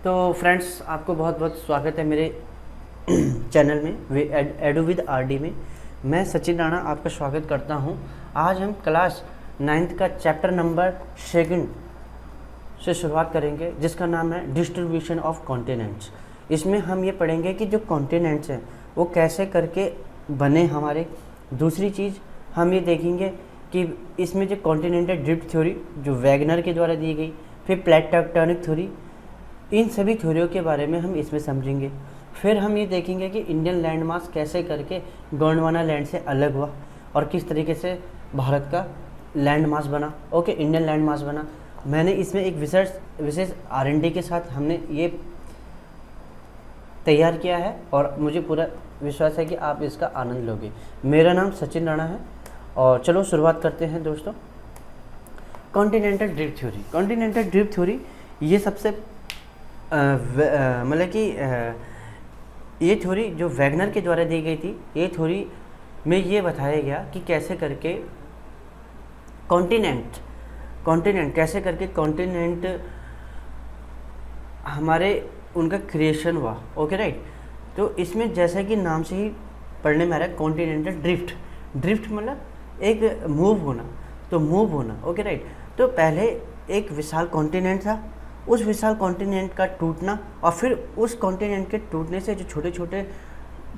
तो फ्रेंड्स, आपको बहुत बहुत स्वागत है मेरे चैनल में एडू विद आरडी में। मैं सचिन राणा आपका स्वागत करता हूं। आज हम क्लास 9th का चैप्टर नंबर 2 से शुरुआत करेंगे, जिसका नाम है डिस्ट्रीब्यूशन ऑफ कॉन्टिनेंट्स। इसमें हम ये पढ़ेंगे कि जो कॉन्टिनेंट्स हैं वो कैसे करके बने हमारे। दूसरी चीज़ हम ये देखेंगे कि इसमें जो कॉन्टिनेंटल ड्रिफ्ट थ्योरी जो वैगनर के द्वारा दी गई, फिर प्लेट टेक्टोनिक थ्योरी, इन सभी थ्योरियों के बारे में हम इसमें समझेंगे। फिर हम ये देखेंगे कि इंडियन लैंड मास कैसे करके गोंडवाना लैंड से अलग हुआ और किस तरीके से भारत का लैंड मास बना, इंडियन लैंड मास बना। मैंने इसमें एक विशेष R&D के साथ हमने ये तैयार किया है और मुझे पूरा विश्वास है कि आप इसका आनंद लोगे। मेरा नाम सचिन राणा है और चलो शुरुआत करते हैं दोस्तों। Continental drift theory. Continental drift theory ये सबसे मतलब कि ये थ्योरी जो वैगनर के द्वारा दी गई थी। ये थ्योरी में ये बताया गया कि कैसे करके कॉन्टिनेंट हमारे उनका क्रिएशन हुआ। Okay right. तो इसमें जैसा कि नाम से ही पढ़ने में आ रहा है कॉन्टिनेंटल ड्रिफ्ट मतलब एक मूव होना। Okay right. तो पहले एक विशाल कॉन्टिनेंट था, उस विशाल कॉन्टिनेंट का टूटना और फिर उस कॉन्टिनेंट के टूटने से जो छोटे छोटे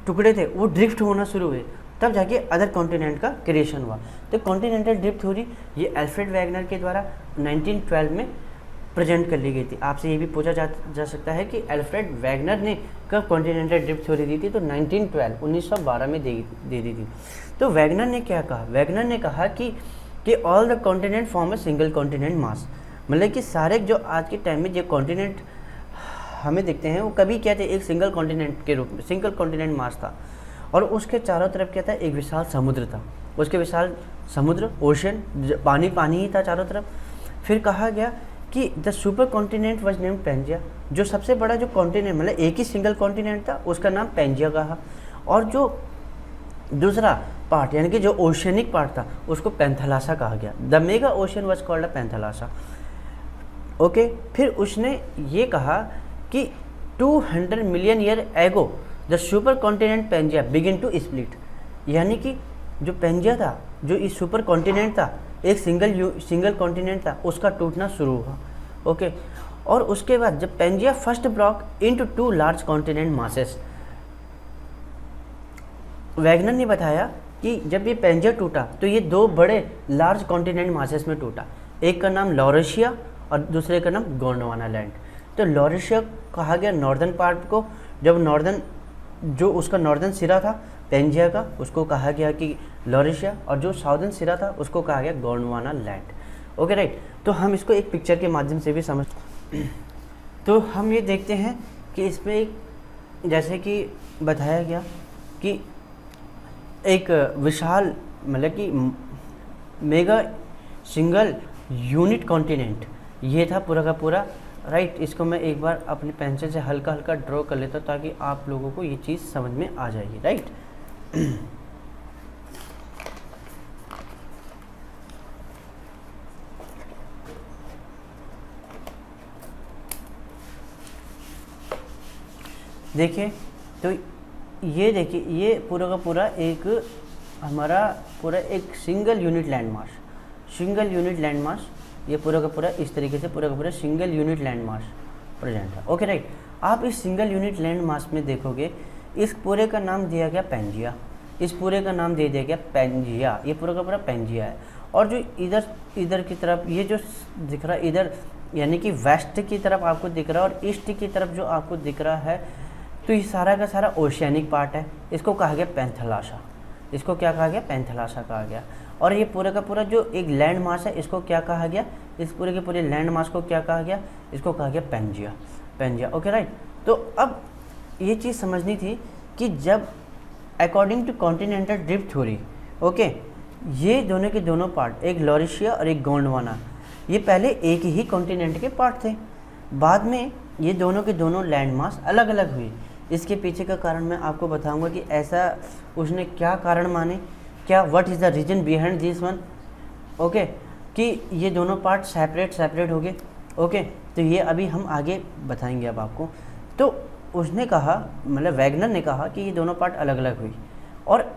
टुकड़े थे वो ड्रिफ्ट होना शुरू हुए, तब जाके अदर कॉन्टिनेंट का क्रिएशन हुआ। तो कॉन्टिनेंटल ड्रिफ्ट थ्योरी ये अल्फ्रेड वैगनर के द्वारा 1912 में प्रेजेंट कर ली गई थी। आपसे ये भी पूछा जा सकता है कि अल्फ्रेड वैगनर ने कब कॉन्टिनेंटल ड्रिफ्ट थ्योरी दी थी, तो 1912 में दे दी थी। तो वैगनर ने क्या कहा? वैगनर ने कहा कि all the continent form a single continent mass. मतलब कि सारे जो आज के टाइम में जो कॉन्टिनेंट हमें दिखते हैं वो कभी क्या थे, एक सिंगल कॉन्टिनेंट के रूप में, सिंगल कॉन्टिनेंट मास था। और उसके चारों तरफ क्या था, एक विशाल समुद्र था। उसके विशाल समुद्र, ओशन, पानी ही था चारों तरफ। फिर कहा गया कि the super continent was named Pangaea. जो सबसे बड़ा जो कॉन्टिनेंट मतलब एक ही सिंगल कॉन्टिनेंट था, उसका नाम पेंजिया कहा। और जो दूसरा पार्ट यानी कि जो ओशनिक पार्ट था उसको पैंथलासा कहा गया। The mega ocean was called a Panthalassa. Okay. फिर उसने ये कहा कि 200 million year ago the super continent Pangaea begin to split. यानी कि जो पेंजिया था, जो इस सुपर कॉन्टिनेंट था, एक सिंगल कॉन्टिनेंट था, उसका टूटना शुरू हुआ। ओके। और उसके बाद जब Pangaea first block into 2 large continent masses. Wegener ने बताया कि जब ये पेंजिया टूटा तो ये 2 बड़े लार्ज कॉन्टिनेंट मासेस में टूटा। एक का नाम लॉरेशिया और दूसरे का नाम गोंडवाना लैंड। तो लॉरेशिया कहा गया नॉर्दर्न पार्ट को, जब जो उसका नॉर्दर्न सिरा था पेंजिया का, उसको कहा गया कि लॉरेशिया, और जो साउदर्न सिरा था उसको कहा गया गोंडवाना लैंड। Okay right. तो हम इसको एक पिक्चर के माध्यम से भी समझ तो हम ये देखते हैं कि इसमें एक जैसे कि बताया गया कि एक विशाल मतलब कि मेगा सिंगल यूनिट कॉन्टिनेंट ये था पूरा का पूरा। राइट। इसको मैं एक बार अपने पेंसिल से हल्का हल्का ड्रॉ कर लेता हूँ ताकि आप लोगों को ये चीज़ समझ में आ जाएगी। राइट। देखिए, तो ये देखिए, ये पूरा का पूरा एक हमारा पूरा एक सिंगल यूनिट लैंड मास ये पूरा का पूरा इस तरीके से पूरा का पूरा single unit land mass present है। Okay right. आप इस सिंगल यूनिट लैंड मास में देखोगे, इस पूरे का नाम दिया गया पेंजिया, इस पूरे का नाम दे दिया गया पेंजिया। ये पूरा का पूरा पेंजिया है। और जो इधर की तरफ ये जो दिख रहा है इधर, यानी कि वेस्ट की तरफ आपको दिख रहा है और ईस्ट की तरफ जो आपको दिख रहा है, तो ये सारा का सारा ओशियानिक पार्ट है। इसको कहा गया पैंथलासा। इसको क्या कहा गया? पैंथलासा कहा गया। और ये पूरे का पूरा जो एक लैंड मास है, इसको क्या कहा गया? इस पूरे के पूरे लैंड मास को क्या कहा गया? इसको कहा गया पेंजिया। Okay right. तो अब ये चीज़ समझनी थी कि जब according to continental drift theory, okay, ये दोनों के दोनों पार्ट, एक लॉरेशिया और एक गोंडवाना, ये पहले एक ही कॉन्टिनेंट के पार्ट थे। बाद में ये दोनों के दोनों लैंड मास अलग अलग हुए। इसके पीछे का कारण मैं आपको बताऊंगा कि ऐसा उसने क्या कारण माने, क्या what is the reason behind this one. Okay. कि ये दोनों पार्ट सेपरेट हो गए। ओके, तो ये अभी हम आगे बताएंगे अब आपको। तो उसने कहा, मतलब वैगनर ने कहा कि ये दोनों पार्ट अलग अलग हुई और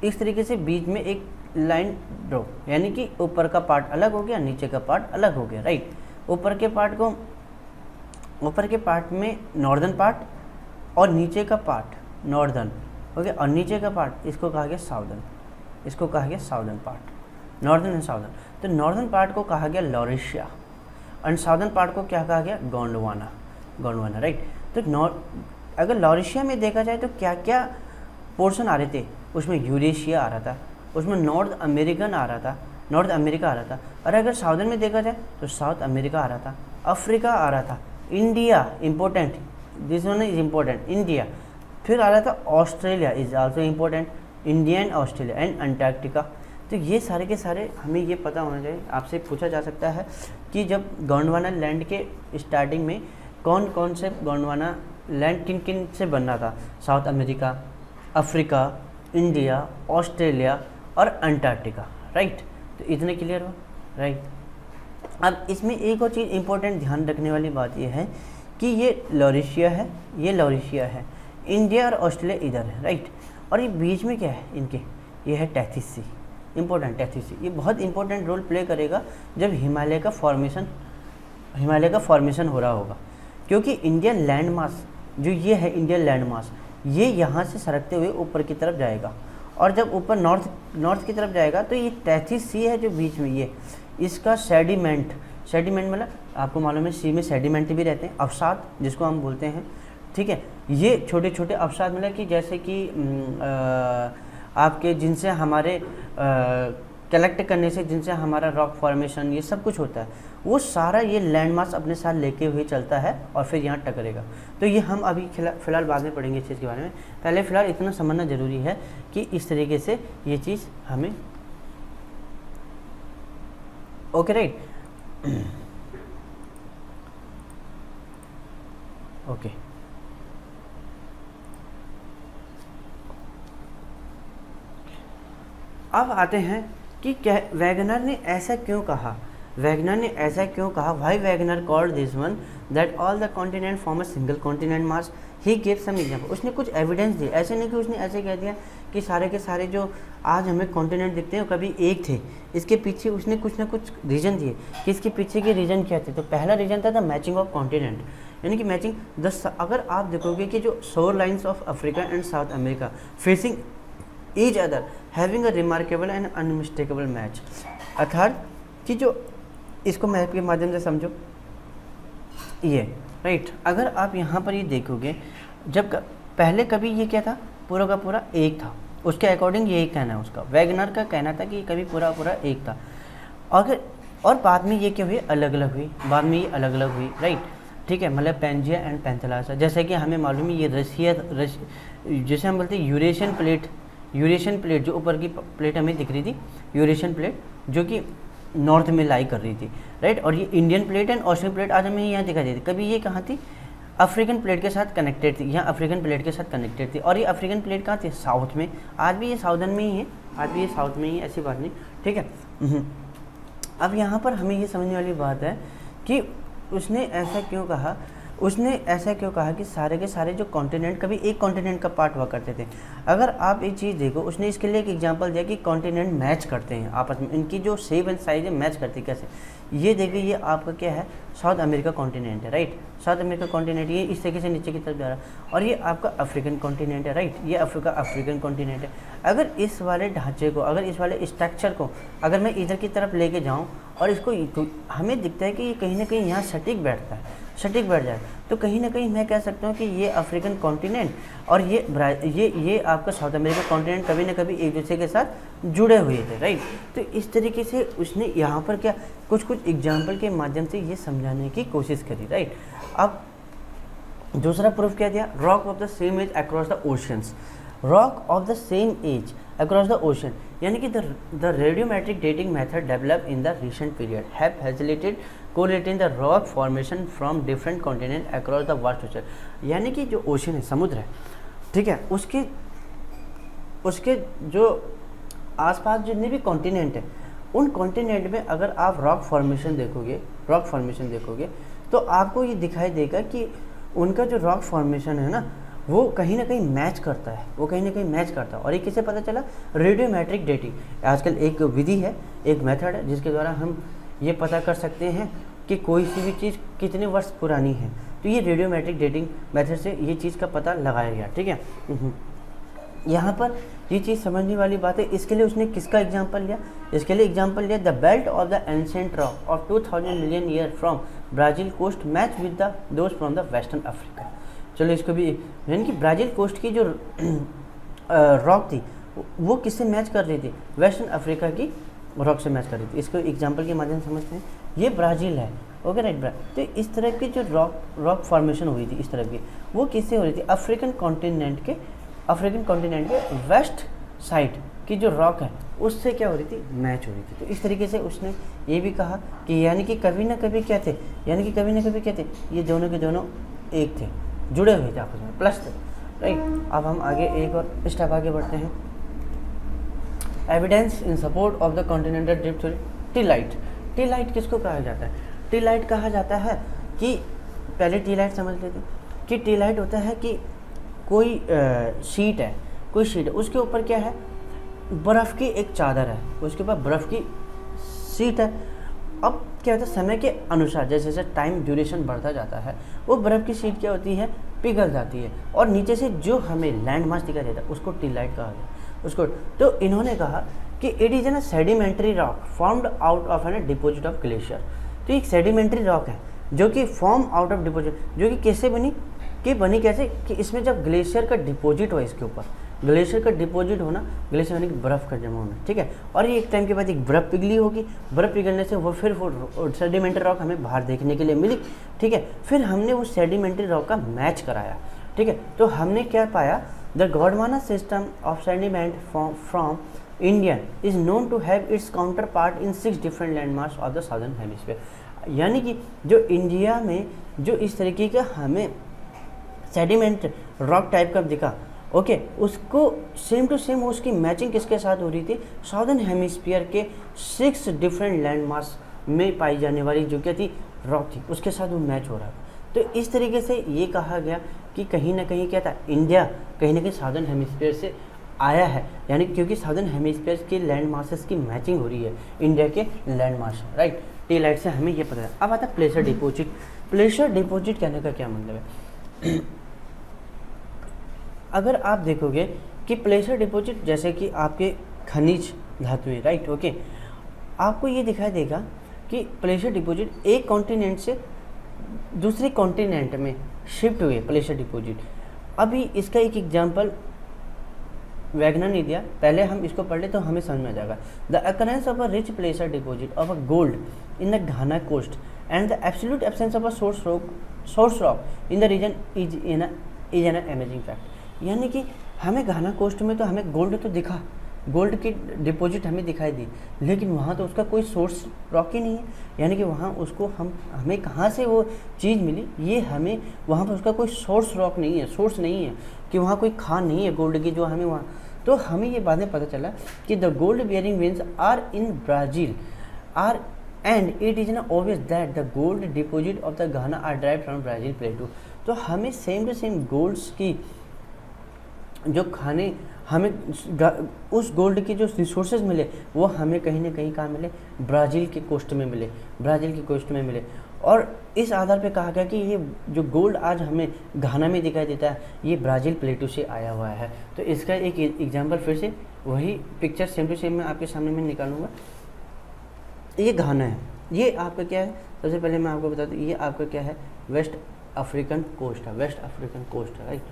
इस तरीके से बीच में एक लाइन ड्रॉ, यानी कि ऊपर का पार्ट अलग हो गया, नीचे का पार्ट अलग हो गया, राइट। ऊपर के पार्ट में नॉर्दर्न पार्ट और नीचे का पार्ट नॉर्दर्न, ओके, और नीचे का पार्ट इसको कहा गया साउदर्न, इसको कहा गया southern part, northern and southern. तो नॉर्दर्न पार्ट को कहा गया लॉरेशिया एंड साउदर्न पार्ट को क्या कहा गया, गोंडवाना, गोंडवाना, राइट। तो अगर लॉरेशिया में देखा जाए तो क्या क्या पोर्शन आ रहे थे, उसमें यूरेशिया आ रहा था, उसमें नॉर्थ अमेरिका आ रहा था। और अगर साउदर्न में देखा जाए तो साउथ अमेरिका आ रहा था, अफ्रीका आ रहा था, India important, this one is important, India, फिर आ रहा था Australia is also important, India and Australia and Antarctica. तो ये सारे के सारे हमें ये पता होना चाहिए। आपसे पूछा जा सकता है कि जब गोंडवाना लैंड के स्टार्टिंग में कौन कौन से गोंडवाना लैंड किन किन से बनना था, south America, Africa, India, Australia और अंटार्कटिका, राइट। तो इतने क्लियर हो, राइट। अब इसमें एक और चीज़ इंपॉर्टेंट ध्यान रखने वाली बात यह है कि ये लॉरेशिया है, ये लॉरेशिया है, इंडिया और ऑस्ट्रेलिया इधर है, राइट। और ये बीच में क्या है इनके, ये है Tethys sea, important Tethys sea. ये बहुत इंपॉर्टेंट रोल प्ले करेगा जब हिमालय का फॉर्मेशन हो रहा होगा, क्योंकि इंडियन लैंड मास जो ये है, इंडियन लैंड मास ये यहाँ से सरकते हुए ऊपर की तरफ जाएगा, और जब ऊपर नॉर्थ की तरफ जाएगा तो ये टेथिस सी है जो बीच में, ये इसका सेडिमेंट मतलब आपको मालूम है सी में सेडिमेंट भी रहते हैं, अवसाद जिसको हम बोलते हैं, ठीक है। ये छोटे छोटे अवसाद मतलब कि जैसे कि आपके जिनसे हमारे कलेक्ट करने से जिनसे हमारा रॉक फॉर्मेशन ये सब कुछ होता है, वो सारा ये लैंड मास अपने साथ लेके हुए चलता है और फिर यहाँ टकरेगा। तो ये हम अभी फ़िलहाल बाद में पढ़ेंगे इस चीज़ के बारे में। पहले फ़िलहाल इतना समझना ज़रूरी है कि इस तरीके से ये चीज़ हमें, ओके, राइट, ओके। अब आते हैं कि क्या वैगनर ने ऐसा क्यों कहा, why Wegener called this one that all the continent form a single continent mass, he give some example. उसने कुछ एविडेंस दिए, ऐसे नहीं कि उसने ऐसे कह दिया कि सारे के सारे जो आज हमें कॉन्टिनेंट दिखते हैं कभी एक थे। इसके पीछे उसने कुछ ना कुछ रीज़न दिए कि इसके पीछे के रीज़न क्या थे। तो पहला रीज़न था द मैचिंग ऑफ कॉन्टिनेंट, यानी कि मैचिंग अगर आप देखोगे कि जो shore lines of Africa and South America facing each other having a remarkable and unmistakable match, अर्थात कि जो इसको मैप के माध्यम से समझो ये, राइट। अगर आप यहाँ पर ये देखोगे जब पहले कभी ये क्या था, पूरा का पूरा एक था, उसके अकॉर्डिंग यही कहना है उसका, वैगनर का कहना था कि कभी पूरा पूरा एक था, और बाद में ये क्या हुई, अलग अलग हुई, बाद में ये अलग अलग हुई, राइट, ठीक है। मतलब पेंजिया एंड पैंथेलासा, जैसे कि हमें मालूम है ये जैसे हम बोलते हैं यूरेशियन प्लेट जो ऊपर की प्लेट हमें दिख रही थी, यूरेशियन प्लेट जो कि नॉर्थ में लाई कर रही थी, राइट। और ये Indian plate and Australian plate आज हमें यहाँ दिखाई देती, कभी ये कहाँ थी, अफ्रीकन प्लेट के साथ कनेक्टेड थी, यहाँ अफ्रीकन प्लेट के साथ कनेक्टेड थी। और ये अफ्रीकन प्लेट कहाँ थी, साउथ में, आज भी ये साउदर्न में ही है, आज भी ये साउथ में ही है, ऐसी बात नहीं, ठीक है। अब यहाँ पर हमें ये समझने वाली बात है कि उसने ऐसा क्यों कहा कि सारे के सारे जो कॉन्टिनेंट कभी एक कॉन्टिनेंट का पार्ट हुआ करते थे। अगर आप एक चीज़ देखो, उसने इसके लिए एक एग्जांपल दिया कि कॉन्टिनेंट मैच करते हैं आपस में, इनकी जो शेप एंड साइज है मैच करती है कैसे। ये देखिए, ये आपका क्या है, साउथ अमेरिका कॉन्टिनेंट है, राइट, साउथ अमेरिका कॉन्टिनेंट, ये इस तरीके से नीचे की तरफ जा रहा है, और ये आपका अफ्रीकन कॉन्टिनेंट है, राइट, ये अफ्रीकन कॉन्टिनेंट है। अगर इस वाले ढांचे को, अगर इस वाले स्ट्रक्चर को अगर मैं इधर की तरफ लेके जाऊँ और इसको, तो हमें दिखता है कि ये कहीं ना कहीं यहाँ सटीक बैठता है, सटीक बैठ जाए, तो कहीं ना कहीं मैं कह सकता हूँ कि ये अफ्रीकन कॉन्टिनेंट और ये आपका साउथ अमेरिका कॉन्टिनेंट कभी ना कभी एक दूसरे के साथ जुड़े हुए थे, राइट। तो इस तरीके से उसने यहाँ पर क्या कुछ एग्जाम्पल के माध्यम से ये समझाने की कोशिश करी, राइट। अब दूसरा प्रूफ क्या दिया, rock of the same age across the oceans, rock of the same age across the ocean, यानी कि the radiometric dating method develop in the recent period have facilitated correlating the rock formation from different continent across the vast ocean. यानी कि जो ocean है, समुद्र है, ठीक है, उसके जो आसपास जितने भी कॉन्टिनेंट है उन कॉन्टिनेंट में अगर आप रॉक फॉर्मेशन देखोगे तो आपको ये दिखाई देगा कि उनका जो रॉक फॉर्मेशन है ना वो कहीं ना कहीं मैच करता है। और ये किसे पता चला? रेडियोमेट्रिक डेटिंग आजकल एक विधि है, एक मेथड है जिसके द्वारा हम ये पता कर सकते हैं कि कोई सी भी चीज़ कितने वर्ष पुरानी है। तो ये रेडियोमेट्रिक डेटिंग मेथड से ये चीज़ का पता लगाया गया, ठीक है। यहाँ पर ये चीज़ समझने वाली बात है। इसके लिए उसने किसका एग्जांपल लिया? इसके लिए एग्जांपल लिया the belt of the ancient rock of 2000 million year from Brazil coast match with the those from the western Africa. चलो इसको भी, यानी कि ब्राज़ील कोस्ट की जो रॉक थी वो किससे मैच कर रही थी? वेस्टर्न अफ्रीका की रॉक से मैच कर रही थी। इसको एग्जांपल के माध्यम से समझते हैं। ये ब्राज़ील है, ओके राइट। तो इस तरह की जो रॉक फॉर्मेशन हुई थी इस तरह की, वो किससे हो रही थी? अफ्रीकन कॉन्टिनेंट के वेस्ट साइड की जो रॉक है उससे क्या हो रही थी? मैच हो रही थी। तो इस तरीके से उसने ये भी कहा कि यानी कि कभी ना कभी क्या थे, ये दोनों के दोनों एक थे, जुड़े हुए थे आपस में, प्लस थे, राइट। अब हम आगे एक और स्टेप आगे बढ़ते हैं। Evidence in support of the continental drift theory. T light किसको कहा जाता है? टी लाइट कहा जाता है कि पहले टी लाइट समझ लेते हैं कि टी लाइट होता है कि कोई शीट है, उसके ऊपर क्या है? बर्फ़ की एक चादर है, उसके ऊपर बर्फ़ की शीट है। अब क्या होता है, समय के अनुसार जैसे जैसे टाइम ड्यूरेशन बढ़ता जाता है वो बर्फ़ की शीट क्या होती है? पिघल जाती है, और नीचे से जो हमें लैंड मास दिखाई देता है उसको टी लाइट कहा जाता उसको। तो इन्होंने कहा कि it is an sedimentary rock formed out of an deposit of glacier. तो एक सेडिमेंट्री रॉक है जो कि फॉर्म आउट ऑफ डिपोजिट, जो कि कैसे बनी कैसे कि इसमें जब ग्लेशियर का डिपॉजिट हो, इसके ऊपर ग्लेशियर का डिपॉजिट होना, ग्लेशियर यानी कि बर्फ़ का जमा होना, ठीक है। और ये एक टाइम के बाद एक बर्फ़ पिघली होगी, बर्फ़ पिघलने से वो फिर सेडिमेंट्री रॉक हमें बाहर देखने के लिए मिली, ठीक है। फिर हमने उस सेडिमेंट्री रॉक का मैच कराया, ठीक है। तो हमने क्या पाया? The Gondwana system of sediment from India is known to have its counterpart in 6 different landmarks of the southern hemisphere. यानी कि जो इंडिया में जो इस तरीके का हमें सेडिमेंट रॉक टाइप का दिखा, ओके, उसको सेम टू सेम उसकी मैचिंग किसके साथ हो रही थी? साउदर्न हेमिस्फीयर के 6 डिफरेंट लैंडमार्क्स में पाई जाने वाली जो क्या थी? रॉक थी, उसके साथ वो मैच हो रहा था। तो इस तरीके से ये कहा गया कि कहीं ना कहीं क्या था? इंडिया कहीं ना कहीं साउदर्न हेमिस्फीयर से आया है, यानी क्योंकि साउदर्न हेमिस्फीयर के लैंड मासेस की मैचिंग हो रही है इंडिया के land mass, right. T light से हमें ये पता है। अब आता है प्लेसर डिपॉजिट। प्लेसर डिपॉजिट कहने का क्या मतलब है? अगर आप देखोगे कि प्लेसर डिपॉजिट जैसे कि आपके खनिज धातुएं, राइट, ओके, आपको ये दिखाई देगा कि प्लेसर डिपॉजिट एक कॉन्टिनेंट से दूसरे कॉन्टिनेंट में शिफ्ट हुए प्लेसर डिपॉजिट। अभी इसका एक एग्जांपल वैगनर ने दिया, पहले हम इसको पढ़ ले तो हमें समझ में आ जाएगा। The occurrence of a rich placer deposit of a gold in the Ghana coast and the absolute absence of a source rock in the region is an amazing fact. यानी कि हमें घाना कोस्ट में तो हमें गोल्ड तो दिखा, gold की deposit हमें दिखाई दी, लेकिन वहाँ तो उसका कोई सोर्स रॉक ही नहीं है। यानी कि वहाँ उसको हमें कहाँ से वो चीज़ मिली, ये हमें वहाँ पर उसका कोई सोर्स रॉक नहीं है, सोर्स नहीं है कि वहाँ कोई खान नहीं है गोल्ड की जो हमें वहाँ। तो हमें ये बातें पता चला कि the gold bearing veins are in Brazil are and it is an obvious that the gold deposit of the Ghana are drive from Brazil plateau. तो हमें सेम टू सेम गोल्ड्स की जो खाने हमें उस गोल्ड के जो रिसोर्सेज मिले वो हमें कहीं ना कहीं कहाँ मिले? ब्राज़ील के कोस्ट में मिले, ब्राज़ील के कोस्ट में मिले। और इस आधार पे कहा गया कि ये जो गोल्ड आज हमें घाना में दिखाई देता है ये ब्राज़ील प्लेटू से आया हुआ है। तो इसका एक एग्जांपल फिर से वही पिक्चर सेम टू सेम मैं आपके सामने में निकालूंगा। ये घाना है, ये आपका क्या है? सबसे पहले मैं आपको बता दूँ, ये आपका क्या है? वेस्ट अफ्रीकन कोस्ट है, वेस्ट अफ्रीकन कोस्ट है, राइट।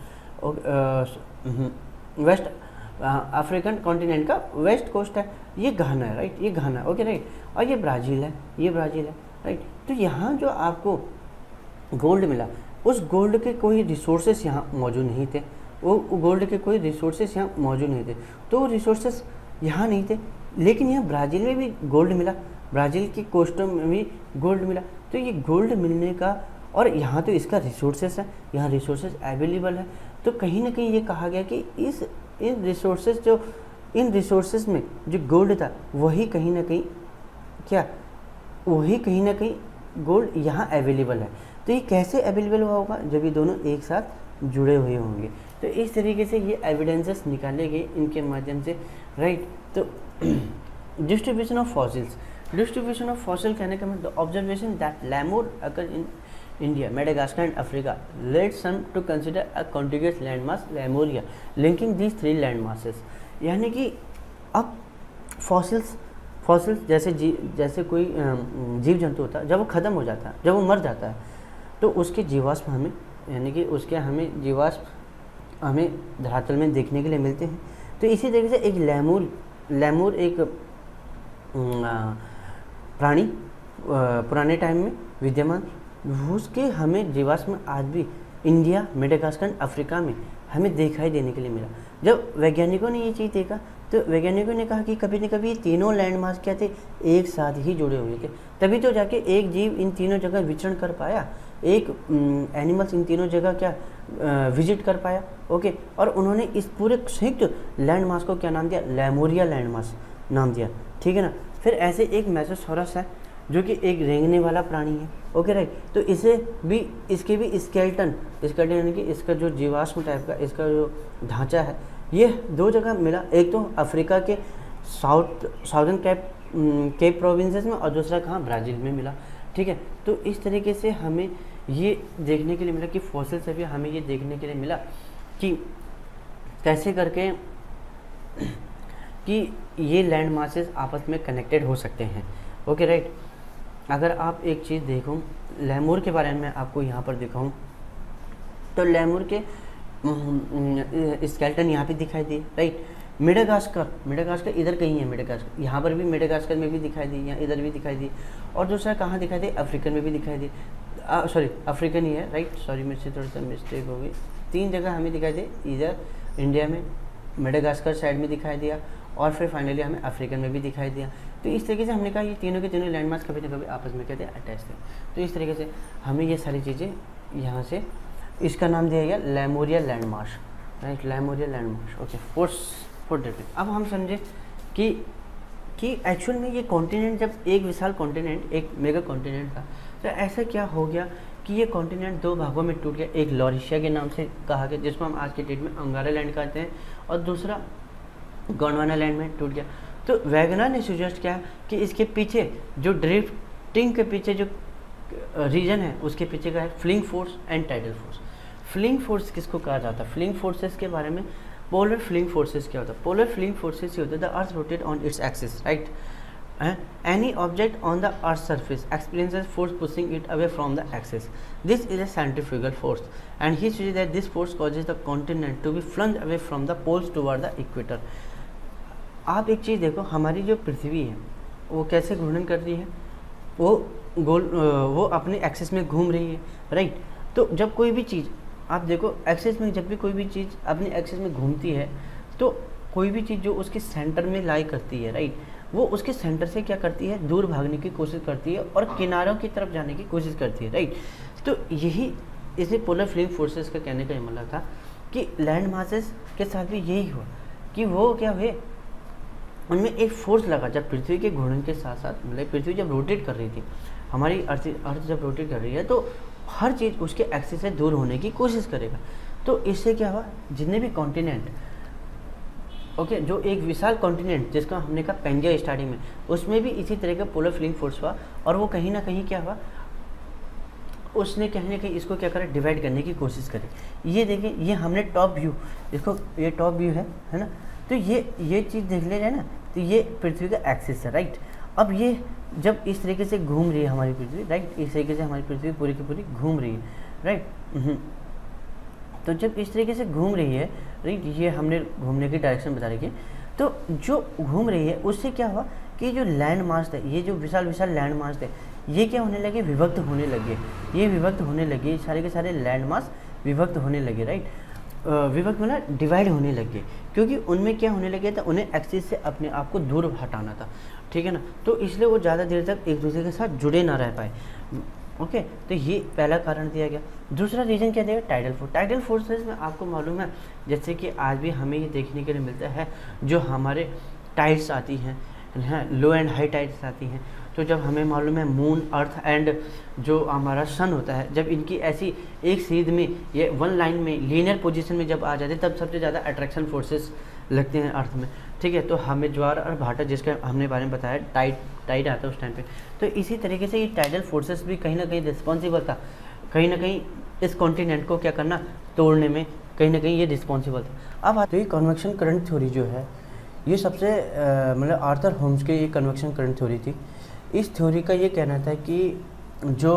वेस्ट अफ्रीकन कॉन्टिनेंट का वेस्ट कोस्ट है, ये घाना है, राइट, ये घाना है, ओके, राइट। और ये ब्राज़ील है, ये ब्राज़ील है, राइट। तो यहाँ जो आपको गोल्ड मिला उस गोल्ड के कोई रिसोर्सेस यहाँ मौजूद नहीं थे, वो गोल्ड के कोई रिसोर्सेस यहाँ मौजूद नहीं थे, तो रिसोर्सेस यहाँ नहीं थे। लेकिन यहाँ ब्राज़ील में भी गोल्ड मिला, ब्राज़ील की कोस्टों में भी गोल्ड मिला। तो ये गोल्ड मिलने का, और यहाँ तो इसका रिसोर्सेस है, यहाँ रिसोर्सेस अवेलेबल है। तो कहीं ना कहीं ये कहा गया कि इन रिसोर्सेस में जो गोल्ड था वही कहीं ना कहीं क्या वही कहीं ना कहीं गोल्ड यहाँ अवेलेबल है। तो ये कैसे अवेलेबल हुआ होगा, जब ये दोनों एक साथ जुड़े हुए होंगे। तो इस तरीके से ये एविडेंसेस निकाले गए इनके माध्यम से, राइट। तो distribution of fossils, distribution of fossil कहने का मतलब observation that lemur occur in India, Madagascar and Africa led some to consider a contiguous landmass Lemuria linking these three landmasses। यानी कि अब फॉसिल्स जैसे कोई जीव जंतु होता है, जब वो ख़त्म हो जाता है, जब वो मर जाता है, तो उसके जीवाश्म हमें, यानी कि उसके हमें जीवाश्म हमें धरातल में देखने के लिए मिलते हैं। तो इसी तरीके से एक लैमूर एक प्राणी पुराने टाइम में विद्यमान, उसके हमें जीवाश्म आज भी इंडिया, मेडागास्कर, अफ्रीका में हमें दिखाई देने के लिए मिला। जब वैज्ञानिकों ने ये चीज़ देखा तो वैज्ञानिकों ने कहा कि कभी न कभी ये तीनों लैंडमार्क क्या थे, एक साथ ही जुड़े हुए थे, तभी तो जाके एक जीव इन तीनों जगह विचरण कर पाया, एक एनिमल्स इन तीनों जगह क्या विजिट कर पाया। ओके, और उन्होंने इस पूरे संयुक्त लैंडमास को क्या नाम दिया, लेमोरिया लैंडमास नाम दिया, ठीक है ना। फिर ऐसे एक मेसोसॉरस है जो कि एक रेंगने वाला प्राणी है, ओके राइट। तो इसके भी स्केल्टन यानी कि इसका जो जीवाश्म टाइप का इसका जो ढांचा है, ये दो जगह मिला, एक तो अफ्रीका के साउदर्न केप प्रोविंसेस में, और दूसरा कहाँ, ब्राज़ील में मिला, ठीक है। तो इस तरीके से हमें ये देखने के लिए मिला कि फॉसिल से भी हमें ये देखने के लिए मिला कि कैसे करके कि ये लैंड मासेस आपस में कनेक्टेड हो सकते हैं, ओके राइट। अगर आप एक चीज़ देखो, लैमूर के बारे में आपको यहाँ पर दिखाऊं, तो लैमूर के स्केल्टन यहाँ पे दिखाई दिए, राइट। मेडागास्कर इधर कहीं है, मेडागास्कर यहाँ पर भी, मेडागास्कर में भी दिखाई दी, यहाँ इधर भी दिखाई दी, और दूसरा कहाँ दिखाई दी, अफ्रीकन में भी दिखाई दी, सॉरी अफ्रीकन ही है, राइट, सॉरी मुझसे थोड़ा सा मिस्टेक हो गई। 3 जगह हमें दिखाई दी, इधर इंडिया में, मेडागास्कर साइड में दिखाई दिया, और फिर फाइनली हमें अफ्रीकन में भी दिखाई दिया। तो इस तरीके से हमने कहा ये तीनों के तीनों लैंडमार्क्स कभी न कभी आपस में कहते हैं अटैच थे। तो इस तरीके से हमें ये सारी चीज़ें यहाँ से, इसका नाम दिया गया Lemuria landmark, right, Lemuria landmark, okay. Four different. अब हम समझे कि एक्चुअल में ये कॉन्टिनेंट, जब एक विशाल कॉन्टिनेंट, एक मेगा कॉन्टिनेंट था, तो ऐसा क्या हो गया कि ये कॉन्टिनेंट 2 भागों में टूट गया। एक लॉरिशिया के नाम से कहा गया, जिसको हम आज के डेट में अंगारा लैंड कहते हैं, और दूसरा गोंडवाना लैंड में टूट गया। तो वैगनर ने सजेस्ट किया कि इसके पीछे जो ड्रिफ्टिंग के पीछे जो रीजन है, उसके पीछे का है fling force and tidal force. Fling force किसको कहा जाता है? फ्लिंग फोर्सेस के बारे में, पोलर फ्लिंग फोर्सेस क्या होता है? पोलर फ्लिंग फोर्सेस ये होता है the earth rotate on its axis, right. Any object on the earth's surface experiences force pushing it away from the axis. This is a centrifugal force, and he suggests that this force causes the continent to be flung away from the poles toward the equator. आप एक चीज़ देखो, हमारी जो पृथ्वी है वो कैसे घूर्णन कर रही है, वो अपने एक्सिस में घूम रही है, राइट। तो जब कोई भी चीज़ आप देखो एक्सिस में, जब भी कोई भी चीज़ अपने एक्सिस में घूमती है, तो कोई भी चीज़ जो उसके सेंटर में लाई करती है, राइट, वो उसके सेंटर से क्या करती है, दूर भागने की कोशिश करती है और किनारों की तरफ जाने की कोशिश करती है, राइट। तो यही इसे पोलर फ्लिंग फोर्सेस का कहने का मतलब था कि लैंड मासेस के साथ भी यही हुआ कि वो क्या हुए, उनमें एक फोर्स लगा जब पृथ्वी के घूर्णन के साथ साथ, मतलब पृथ्वी जब रोटेट कर रही थी, हमारी अर्थ जब रोटेट कर रही है, तो हर चीज़ उसके एक्सिस से दूर होने की कोशिश करेगा। तो इससे क्या हुआ, जितने भी कॉन्टिनेंट, ओके, जो एक विशाल कॉन्टिनेंट जिसका हमने कहा पेंजिया स्टार्टिंग में, उसमें भी इसी तरह का पोलर फ्लिंग फोर्स हुआ, और वो कहीं ना कहीं क्या हुआ, उसने कहीं ना कहीं इसको क्या करा, डिवाइड करने की कोशिश करी। ये देखिए, ये हमने टॉप व्यू, इसको ये टॉप व्यू है ना, तो ये चीज़ देख ले जाए ना, तो ये पृथ्वी का एक्सिस है, राइट। अब ये जब इस तरीके से घूम रही है हमारी पृथ्वी, राइट, इस तरीके से हमारी पृथ्वी पूरी की पूरी घूम रही है, राइट। तो जब इस तरीके से घूम रही है, राइट, ये हमने घूमने की डायरेक्शन बता रही है, तो जो घूम रही है उससे क्या हुआ कि जो लैंड मास थे, ये जो विशाल विशाल लैंड मास थे, ये क्या होने लगे, विभक्त होने लगे, ये विभक्त होने लगे, सारे के सारे लैंड मास विभक्त होने लगे, राइट। विभक्त मतलब डिवाइड होने लगे, क्योंकि उनमें क्या होने लगे था, उन्हें एक्सिस से अपने आप को दूर हटाना था, ठीक है ना। तो इसलिए वो ज़्यादा देर तक एक दूसरे के साथ जुड़े ना रह पाए, ओके। तो ये पहला कारण दिया गया। दूसरा रीजन क्या दिया, टाइडल फोर्स। टाइडल फोर्सेस में आपको मालूम है, जैसे कि आज भी हमें ये देखने के लिए मिलता है, जो हमारे टाइड्स आती हैं, लो एंड हाई टाइड्स आती हैं, तो जब हमें मालूम है मून, अर्थ एंड जो हमारा सन होता है, जब इनकी ऐसी एक सीध में ये वन लाइन में लीनियर पोजीशन में जब आ जाते तब सबसे ज़्यादा अट्रैक्शन फोर्सेस लगते हैं अर्थ में, ठीक है। तो हमें ज्वार और भाटा जिसका हमने बारे में बताया, टाइड आता है उस टाइम पे। तो इसी तरीके से ये टाइडल फोर्सेस भी कहीं ना कहीं रिस्पॉन्सिबल था, कहीं ना कहीं इस कॉन्टिनेंट को क्या करना, तोड़ने में कहीं ना कहीं ये रिस्पॉन्सिबल था। अब तो ये कन्वेक्शन करंट थ्योरी जो है ये सबसे मतलब आर्थर होम्स की ये कन्वेक्शन करंट थ्योरी थी। इस थ्योरी का ये कहना था कि जो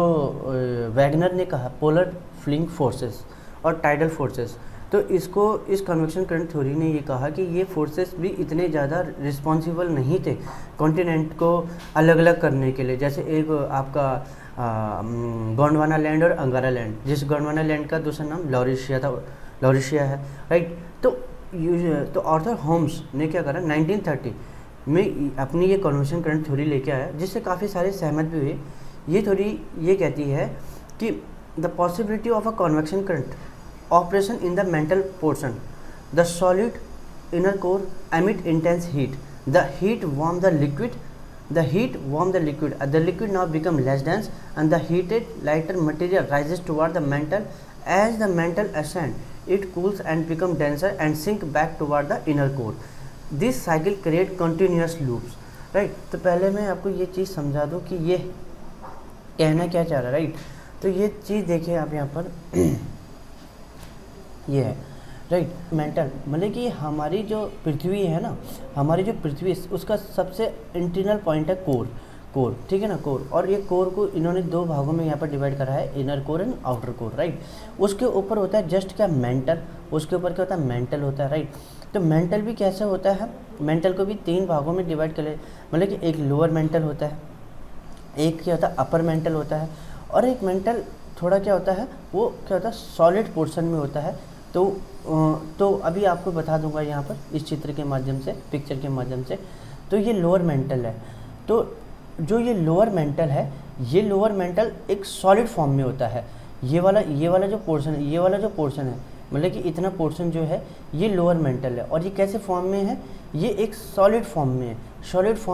वैगनर ने कहा पोलर फ्लिंग फोर्सेस और टाइडल फोर्सेस, तो इसको इस कन्वेक्शन करंट थ्योरी ने ये कहा कि ये फोर्सेस भी इतने ज़्यादा रिस्पॉन्सिबल नहीं थे कॉन्टिनेंट को अलग अलग करने के लिए। जैसे एक आपका गोंडवाना लैंड और अंगारा लैंड, जिस गोंडवाना लैंड का दूसरा नाम लॉरिशिया है, राइट। तो आर्थर होम्स ने क्या करा 1930 में अपनी ये कन्वेक्शन करंट थ्योरी लेके आया, जिससे काफ़ी सारे सहमत भी हुए। ये थ्योरी ये कहती है कि the possibility of a convection current operation in the mental portion, the solid inner core emit intense heat, the heat warm the liquid, the liquid now become less dense and the heated lighter material rises toward the mantle. As the mantle ascend it cools and become denser and sink back toward the inner core. This cycle create continuous loops, right। तो पहले मैं आपको ये चीज़ समझा दूँ कि ये कहना क्या चाह रहा है, राइट। तो ये चीज़ देखिए आप यहाँ पर ये है, राइट। मेंटल मतलब कि हमारी जो पृथ्वी है ना, हमारी जो पृथ्वी उसका सबसे इंटरनल पॉइंट है कोर, ठीक है ना, कोर। और ये कोर को इन्होंने दो भागों में यहाँ पर डिवाइड करा है, inner core and outer core, right. उसके ऊपर होता है जस्ट क्या मेंटल, उसके ऊपर क्या होता है मेंटल होता है, राइट। तो मेंटल भी कैसे होता है, मेंटल को भी तीन भागों में डिवाइड कर ले, मतलब कि एक लोअर मेंटल होता है, एक क्या होता है अपर मेंटल होता है, और एक मेंटल थोड़ा क्या होता है वो क्या होता है सॉलिड पोर्शन में होता है। तो अभी आपको बता दूंगा यहाँ पर इस चित्र के माध्यम से, पिक्चर के माध्यम से। तो ये लोअर मेंटल है। तो जो ये लोअर मेंटल है, ये लोअर मेंटल एक सॉलिड फॉर्म में होता है। ये वाला जो पोर्शन है, ये वाला जो पोर्शन है, मतलब कि इतना पोर्शन जो है ये लोअर मेंटल है। और ये कैसे फॉर्म में है, ये एक सॉलिड फॉर्म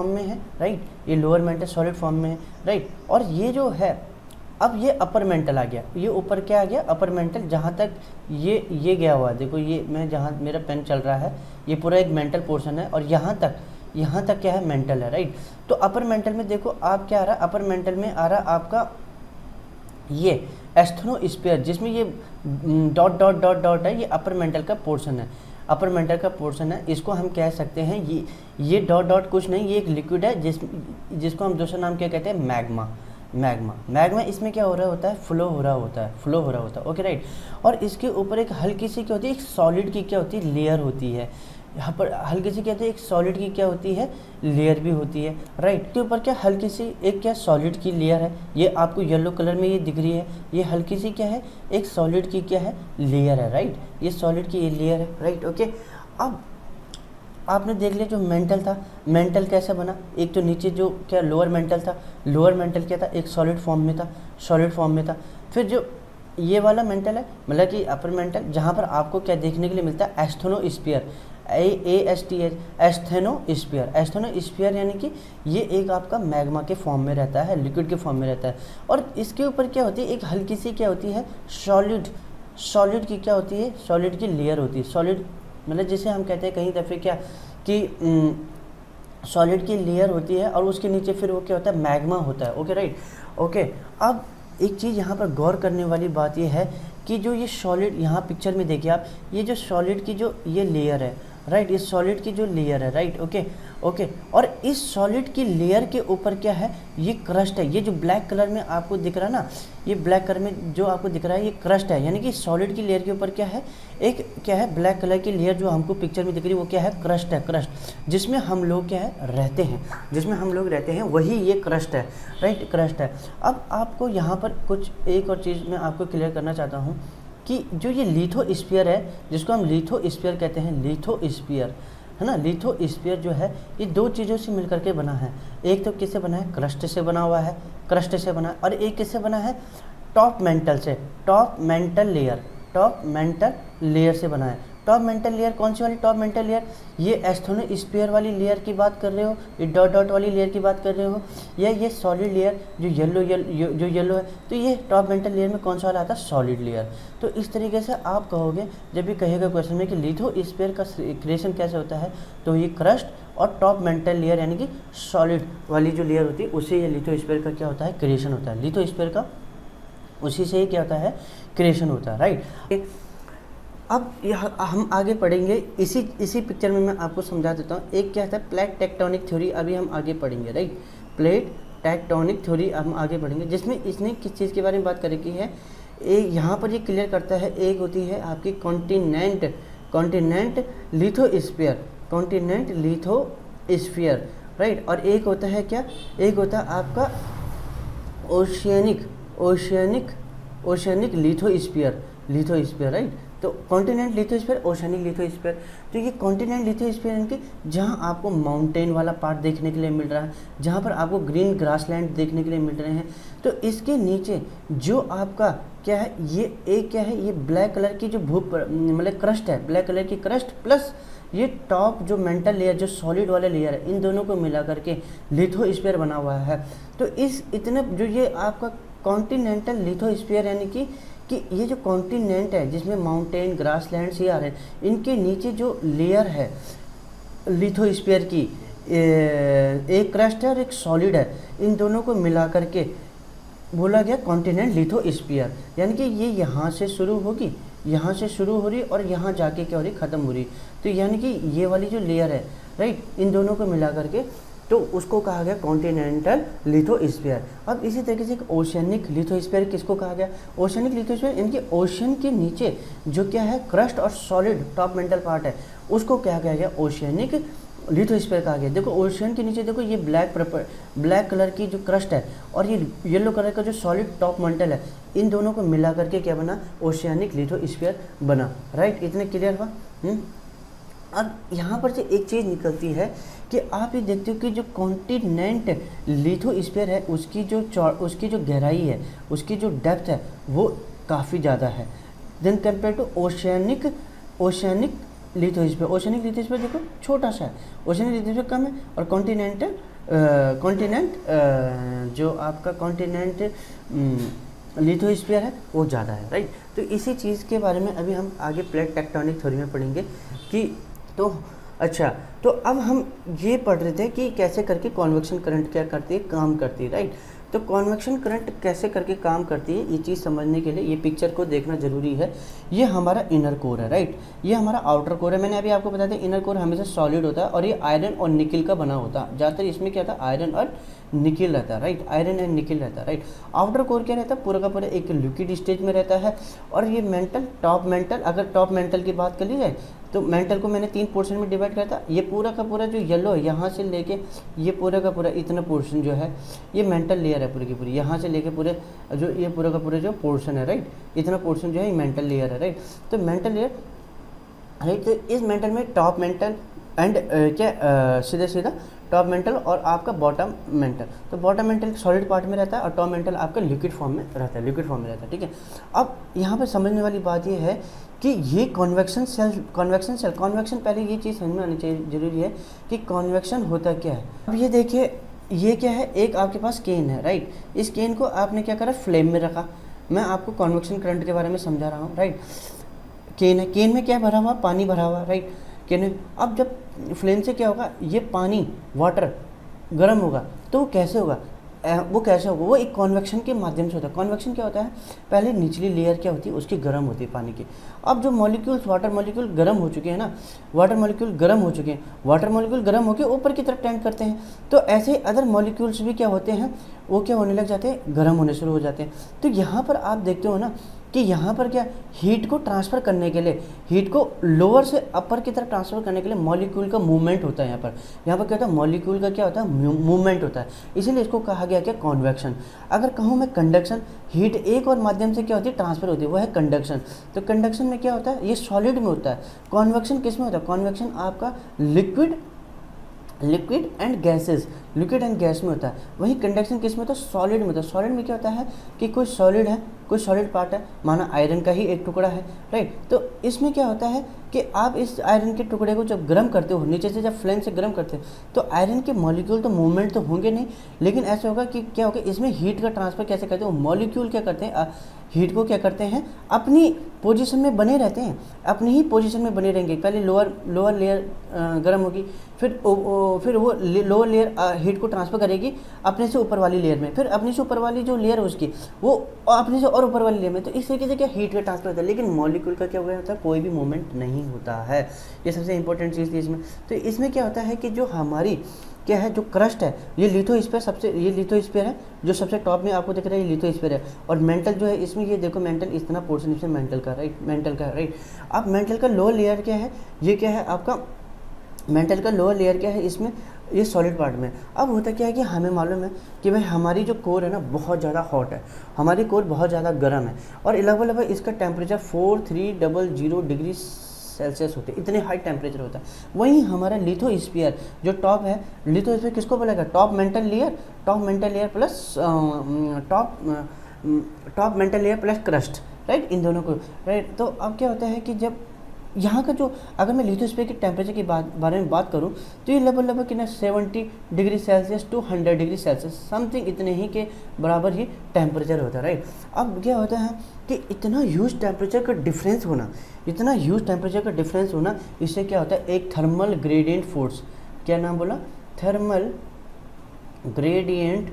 में है, राइट। ये लोअर मेंटल सॉलिड फॉर्म में है, राइट। और ये जो है अब ये अपर मेंटल आ गया, ये ऊपर क्या आ गया अपर मेंटल, जहाँ तक ये गया हुआ है, देखो ये मैं जहाँ मेरा पेन चल रहा है ये पूरा एक मेंटल पोर्शन है, और यहाँ तक क्या है मेंटल है, राइट। तो अपर मेंटल में देखो आप क्या आ रहा है, अपर मेंटल में आ रहा आपका ये एस्थेनोस्फीयर, जिसमें ये डॉट है, ये अपर मेंटल का पोर्शन है, इसको हम कह सकते हैं ये डॉट कुछ नहीं, ये एक लिक्विड है जिसको हम दूसरा नाम क्या कहते हैं मैग्मा। इसमें क्या हो रहा होता है, फ्लो हो रहा होता है, ओके, राइट। और इसके ऊपर एक हल्की सी क्या होती है, एक सॉलिड की क्या होती है लेयर होती है, यहाँ पर हल्की सी क्या होती है, एक सॉलिड की क्या होती है लेयर भी होती है, राइट। के ऊपर क्या हल्की सी एक क्या सॉलिड की लेयर है, ये आपको येलो कलर में ये दिख रही है, ये हल्की सी क्या है एक सॉलिड की क्या है लेयर है, राइट। ये सॉलिड की ये लेयर है, राइट, ओके। अब आपने देख लिया जो मेंटल था, मेंटल कैसे बना, एक तो नीचे जो क्या लोअर मेंटल क्या था, एक सॉलिड फॉर्म में था। फिर जो ये वाला मेंटल है, मतलब कि अपर मेंटल, जहाँ पर आपको क्या देखने के लिए मिलता है एस्थेनोस्फीयर, एस्थेनोस्फीयर, यानी कि ये एक आपका मैग्मा के फॉर्म में रहता है, लिक्विड के फॉर्म में रहता है। और इसके ऊपर क्या होती है, एक हल्की सी क्या होती है सॉलिड की क्या होती है, सॉलिड की लेयर होती है। सॉलिड मतलब जिसे हम कहते हैं कहीं दफ़े क्या कि सॉलिड की लेयर होती है, और उसके नीचे फिर वो क्या होता है मैग्मा होता है, ओके, राइट, ओके। अब एक चीज़ यहाँ पर गौर करने वाली बात ये है कि जो ये सॉलिड यहाँ पिक्चर में देखिए आप, ये जो सॉलिड की जो ये लेयर है, राइट, ये सॉलिड की जो लेयर है, राइट, ओके। और इस सॉलिड की लेयर के ऊपर क्या है, ये क्रस्ट है। ये जो ब्लैक कलर में आपको दिख रहा है ना, ये ब्लैक कलर में जो आपको दिख रहा है ये क्रस्ट है, यानी कि सॉलिड की लेयर के ऊपर क्या है, एक क्या है ब्लैक कलर की लेयर जो हमको पिक्चर में दिख रही है, वो क्या है क्रस्ट, जिसमें हम लोग क्या है रहते हैं, वही ये क्रस्ट है, राइट, क्रस्ट है। अब आपको यहाँ पर कुछ एक और चीज़ मैं आपको क्लियर करना चाहता हूँ कि जो ये लिथोस्फीयर है, जिसको हम लिथोस्फीयर कहते हैं, लिथोस्फीयर है ना, लिथोस्फीयर जो है ये दो चीज़ों से मिलकर के बना है। एक तो किससे बना है, क्रस्ट से बना हुआ है, और एक किससे बना है, टॉप मेंटल लेयर से बना है। टॉप मेंटल लेयर कौन सी वाली टॉप मेंटल लेयर, ये एस्थेनोस्फीयर वाली लेयर की बात कर रहे हो, ये डॉट डॉट वाली लेयर की बात कर रहे हो, या ये सॉलिड लेयर जो येलो है, तो ये टॉप मेंटल लेयर में कौन सा वाला आता है, सॉलिड लेयर। तो इस तरीके से आप कहोगे जब भी कहेगा क्वेश्चन में कि लिथोस्फीयर का क्रिएशन कैसे होता है, तो ये क्रस्ट और टॉप मेंटल लेयर यानी कि सॉलिड वाली जो लेयर होती है उससे ये लिथोस्फीयर का क्या होता है, क्रिएशन होता है। लिथोस्फीयर का उसी से ही क्या होता है, क्रिएशन होता है, राइट। अब यहाँ हम आगे पढ़ेंगे, इसी पिक्चर में मैं आपको समझा देता हूँ। एक क्या था, प्लेट टेक्टोनिक थ्योरी, अभी हम आगे पढ़ेंगे, राइट। प्लेट टेक्टोनिक थ्योरी हम आगे पढ़ेंगे, जिसमें इसने किस चीज़ के बारे में बात करी है, यहाँ पर ये क्लियर करता है। एक होती है आपकी कॉन्टिनेंट लिथोस्फीयर, राइट। और एक होता है क्या, एक होता है आपका ओशियनिक लिथोस्फीयर, राइट। तो कॉन्टिनेंट लिथोस्फीयर, ओशियनिक लिथोस्फीयर। तो ये कॉन्टिनेंट लिथोस्फीयर यानी कि जहाँ आपको माउंटेन वाला पार्ट देखने के लिए मिल रहा है, जहाँ पर आपको ग्रीन ग्रासलैंड देखने के लिए मिल रहे हैं, तो इसके नीचे जो आपका क्या है, ये एक क्या है, ये ब्लैक कलर की जो मतलब क्रस्ट है, ब्लैक कलर की क्रस्ट प्लस ये टॉप जो मेंटल लेयर जो सॉलिड वाला लेयर है, इन दोनों को मिला करके लिथोस्फीयर बना हुआ है। तो इस इतने जो ये आपका कॉन्टिनेंटल लिथोस्फीयर यानी कि ये जो कॉन्टिनेंट है जिसमें माउंटेन ग्रासलैंड्स ही आ रहे हैं, इनके नीचे जो लेयर है लिथोस्फीयर की, एक क्रस्ट है और एक सॉलिड है, इन दोनों को मिला करके बोला गया कॉन्टिनेंट लिथोस्फीयर। यानी कि ये यहाँ से शुरू होगी, यहाँ से शुरू हो रही और यहाँ जाके क्या हो रही, ख़त्म हो रही। तो यानी कि ये वाली जो लेयर है, राइट, इन दोनों को मिला करके तो उसको कहा गया कॉन्टिनेंटल लिथोस्फीयर। अब इसी तरीके से ओशियनिक लिथोस्फीयर किसको कहा गया, ओशियनिक लिथोस्फीयर इनके ओशियन के नीचे जो क्या है क्रस्ट और सॉलिड टॉप मेंटल पार्ट है, उसको क्या कहा गया, ओशियनिक लिथोस्फीयर कहा गया। देखो ओशियन के नीचे देखो ये ब्लैक कलर की जो क्रस्ट है और ये येलो कलर का जो सॉलिड टॉप मेंटल है, इन दोनों को मिला करके क्या बना, ओशियनिक लिथोस्फीयर बना, राइट। इतने क्लियर हुआ। अब यहाँ पर से एक चीज़ निकलती है कि आप ये देखते हो कि जो कॉन्टिनेंट लिथोस्फीयर है उसकी जो गहराई है, उसकी जो डेप्थ है वो काफ़ी ज़्यादा है then compare to oceanic lithosphere. Oceanic lithosphere देखो छोटा सा है, ओशियनिक लिथोस्फीयर कम है, और कॉन्टिनेंट जो आपका कॉन्टिनेंट लिथोस्फीयर है वो ज़्यादा है, राइट। तो इसी चीज़ के बारे में अभी हम आगे प्लेट टेक्टोनिक थ्योरी में पढ़ेंगे कि तो अच्छा, तो अब हम ये पढ़ रहे थे कि कैसे करके कॉन्वेक्शन करंट क्या करती है, काम करती है, राइट। तो कॉन्वेक्शन करंट कैसे करके काम करती है, ये चीज़ समझने के लिए ये पिक्चर को देखना ज़रूरी है। ये हमारा इनर कोर है, राइट, ये हमारा आउटर कोर है। मैंने अभी आपको बताया था इनर कोर हमेशा सॉलिड होता है और ये आयरन और निकिल का बना होता है। ज़्यादातर इसमें क्या था, आयरन और निकिल रहता है, राइट, आयरन एंड निकिल रहता है, राइट। आउटर कोर क्या रहता है, पूरा का पूरा एक लिक्विड स्टेज में रहता है। और ये टॉप मेंटल, अगर टॉप मेंटल की बात कर ली जाए तो मेंटल को मैंने 3 पोर्शन में डिवाइड किया था। ये पूरा का पूरा जो येलो है, यहाँ से लेके ये पूरा का पूरा इतना पोर्शन जो है ये मेंटल लेयर है पूरी की पूरी, यहाँ से लेके पूरे जो ये पूरा का पूरा जो पोर्शन है, राइट, इतना पोर्शन जो है ये मेंटल लेयर है, राइट। तो मेंटल लेयर, राइट, तो इस मेंटल में टॉप मेंटल एंड सीधा टॉप मेंटल और आपका बॉटम मेंटल। तो बॉटम मेंटल सॉलिड पार्ट में रहता है और टॉप मेंटल आपका लिक्विड फॉर्म में रहता है, ठीक है। अब यहाँ पर समझने वाली बात ये है कि ये कॉन्वेक्शन पहले ये चीज़ समझ में आनी चाहिए, जरूरी है कि कॉन्वेक्शन होता क्या है। अब ये देखिए, ये क्या है, एक आपके पास केन है, राइट। इस केन को आपने क्या करा, फ्लेम में रखा। मैं आपको कॉन्वेक्शन करंट के बारे में समझा रहा हूँ, राइट। केन है, केन में क्या भरा हुआ, पानी भरा हुआ, राइट। केन में अब जब फ्लेम से क्या होगा, ये पानी वाटर गर्म होगा, तो वो कैसे होगा, वो एक कॉन्वेक्शन के माध्यम से होता है। कॉन्वेक्शन क्या होता है, पहले निचली लेयर क्या होती है उसकी गर्म होती है पानी की। अब जो मॉलिक्यूल्स वाटर मॉलिक्यूल गर्म हो चुके हैं ना, वाटर मॉलिक्यूल गर्म होकर ऊपर की तरफ टेंड करते हैं। तो ऐसे अदर मॉलिक्यूल्स भी क्या होते हैं, वो क्या होने लग जाते हैं, गर्म होने शुरू हो जाते हैं। तो यहाँ पर आप देखते हो ना कि यहाँ पर क्या, हीट को ट्रांसफ़र करने के लिए, हीट को लोअर से अपर की तरफ ट्रांसफ़र करने के लिए मॉलिक्यूल का मूवमेंट होता है। यहाँ पर क्या होता है, मॉलिक्यूल का क्या होता है, मूवमेंट होता है, इसीलिए इसको कहा गया क्या, कॉन्वेक्शन। अगर कहूँ मैं कंडक्शन, हीट एक और माध्यम से क्या होती है, ट्रांसफ़र होती है, वो है कंडक्शन। तो कंडक्शन में क्या होता है, ये सॉलिड में होता है। कॉन्वेक्शन किस में होता है, कॉन्वेक्शन आपका liquid and gases, liquid and gas में होता है, वही कंडक्शन किस में होता है, सॉलिड में होता है। सॉलिड में क्या होता है कि कोई सॉलिड है, कोई सॉलिड पार्ट है, माना आयरन का ही एक टुकड़ा है, राइट। तो इसमें क्या होता है कि आप इस आयरन के टुकड़े को जब गर्म करते हो, नीचे से जब फ्लेम से गर्म करते हो, तो आयरन के मॉलिक्यूल तो मूवमेंट तो होंगे नहीं, लेकिन ऐसा होगा कि क्या होगा, इसमें हीट का ट्रांसफर कैसे करते हैं, मॉलिक्यूल क्या करते हैं, हीट को क्या करते हैं, अपनी पोजीशन में बने रहते हैं, अपनी ही पोजीशन में बने रहेंगे। पहले लोअर लेयर गर्म होगी, फिर वो लोअर लेयर हीट को ट्रांसफ़र करेगी अपने से ऊपर वाली लेयर में, फिर अपने से ऊपर वाली जो लेयर है उसकी वो अपने से और ऊपर वाली लेयर में। तो इस तरीके से क्या हीट का ट्रांसफर होता है, लेकिन मॉलिक्यूल का क्या हो गया होता है, कोई भी मूवमेंट नहीं होता है। ये सबसे इंपॉर्टेंट चीज़ थी इसमें। तो इसमें क्या होता है कि जो हमारी क्या है, जो क्रस्ट है, ये लिथोस्फीयर है जो सबसे टॉप में आपको दिख रहा है, ये लिथोस्फीयर है। और मेंटल जो है इसमें, ये देखो मेंटल, इतना पोर्शन इसमें मेंटल का, राइट, मेंटल का, राइट। अब मेंटल का लोअर लेयर क्या है, ये क्या है आपका मेंटल का लोअर लेयर क्या है, इसमें ये सॉलिड पार्ट में। अब होता क्या है कि हमें मालूम है कि भाई हमारी जो कोर है ना बहुत ज़्यादा हॉट है, हमारी कोर बहुत ज़्यादा गर्म है, और लगभग इसका टेम्परेचर 4300 डिग्री सेल्सियस होते हैं, इतने हाई टेम्परेचर होता है। वहीं हमारा लिथोस्फीयर जो टॉप है, लिथोस्फीयर किसको बोलेगा, top mantle layer plus top mantle layer plus crust, right, इन दोनों को, राइट। तो अब क्या होता है कि जब यहाँ का जो, अगर मैं लिथोस्फीयर के टेम्परेचर के बारे में बात करूँ तो ये लगभग कितना 70 degree Celsius to 100 degree Celsius something इतने ही के बराबर ही टेम्परेचर होता है, राइट। अब क्या होता है कि इतना ह्यूज टेम्परेचर का डिफरेंस होना, इससे क्या होता है, एक थर्मल ग्रेडियंट फोर्स, क्या नाम बोला, थर्मल ग्रेडियंट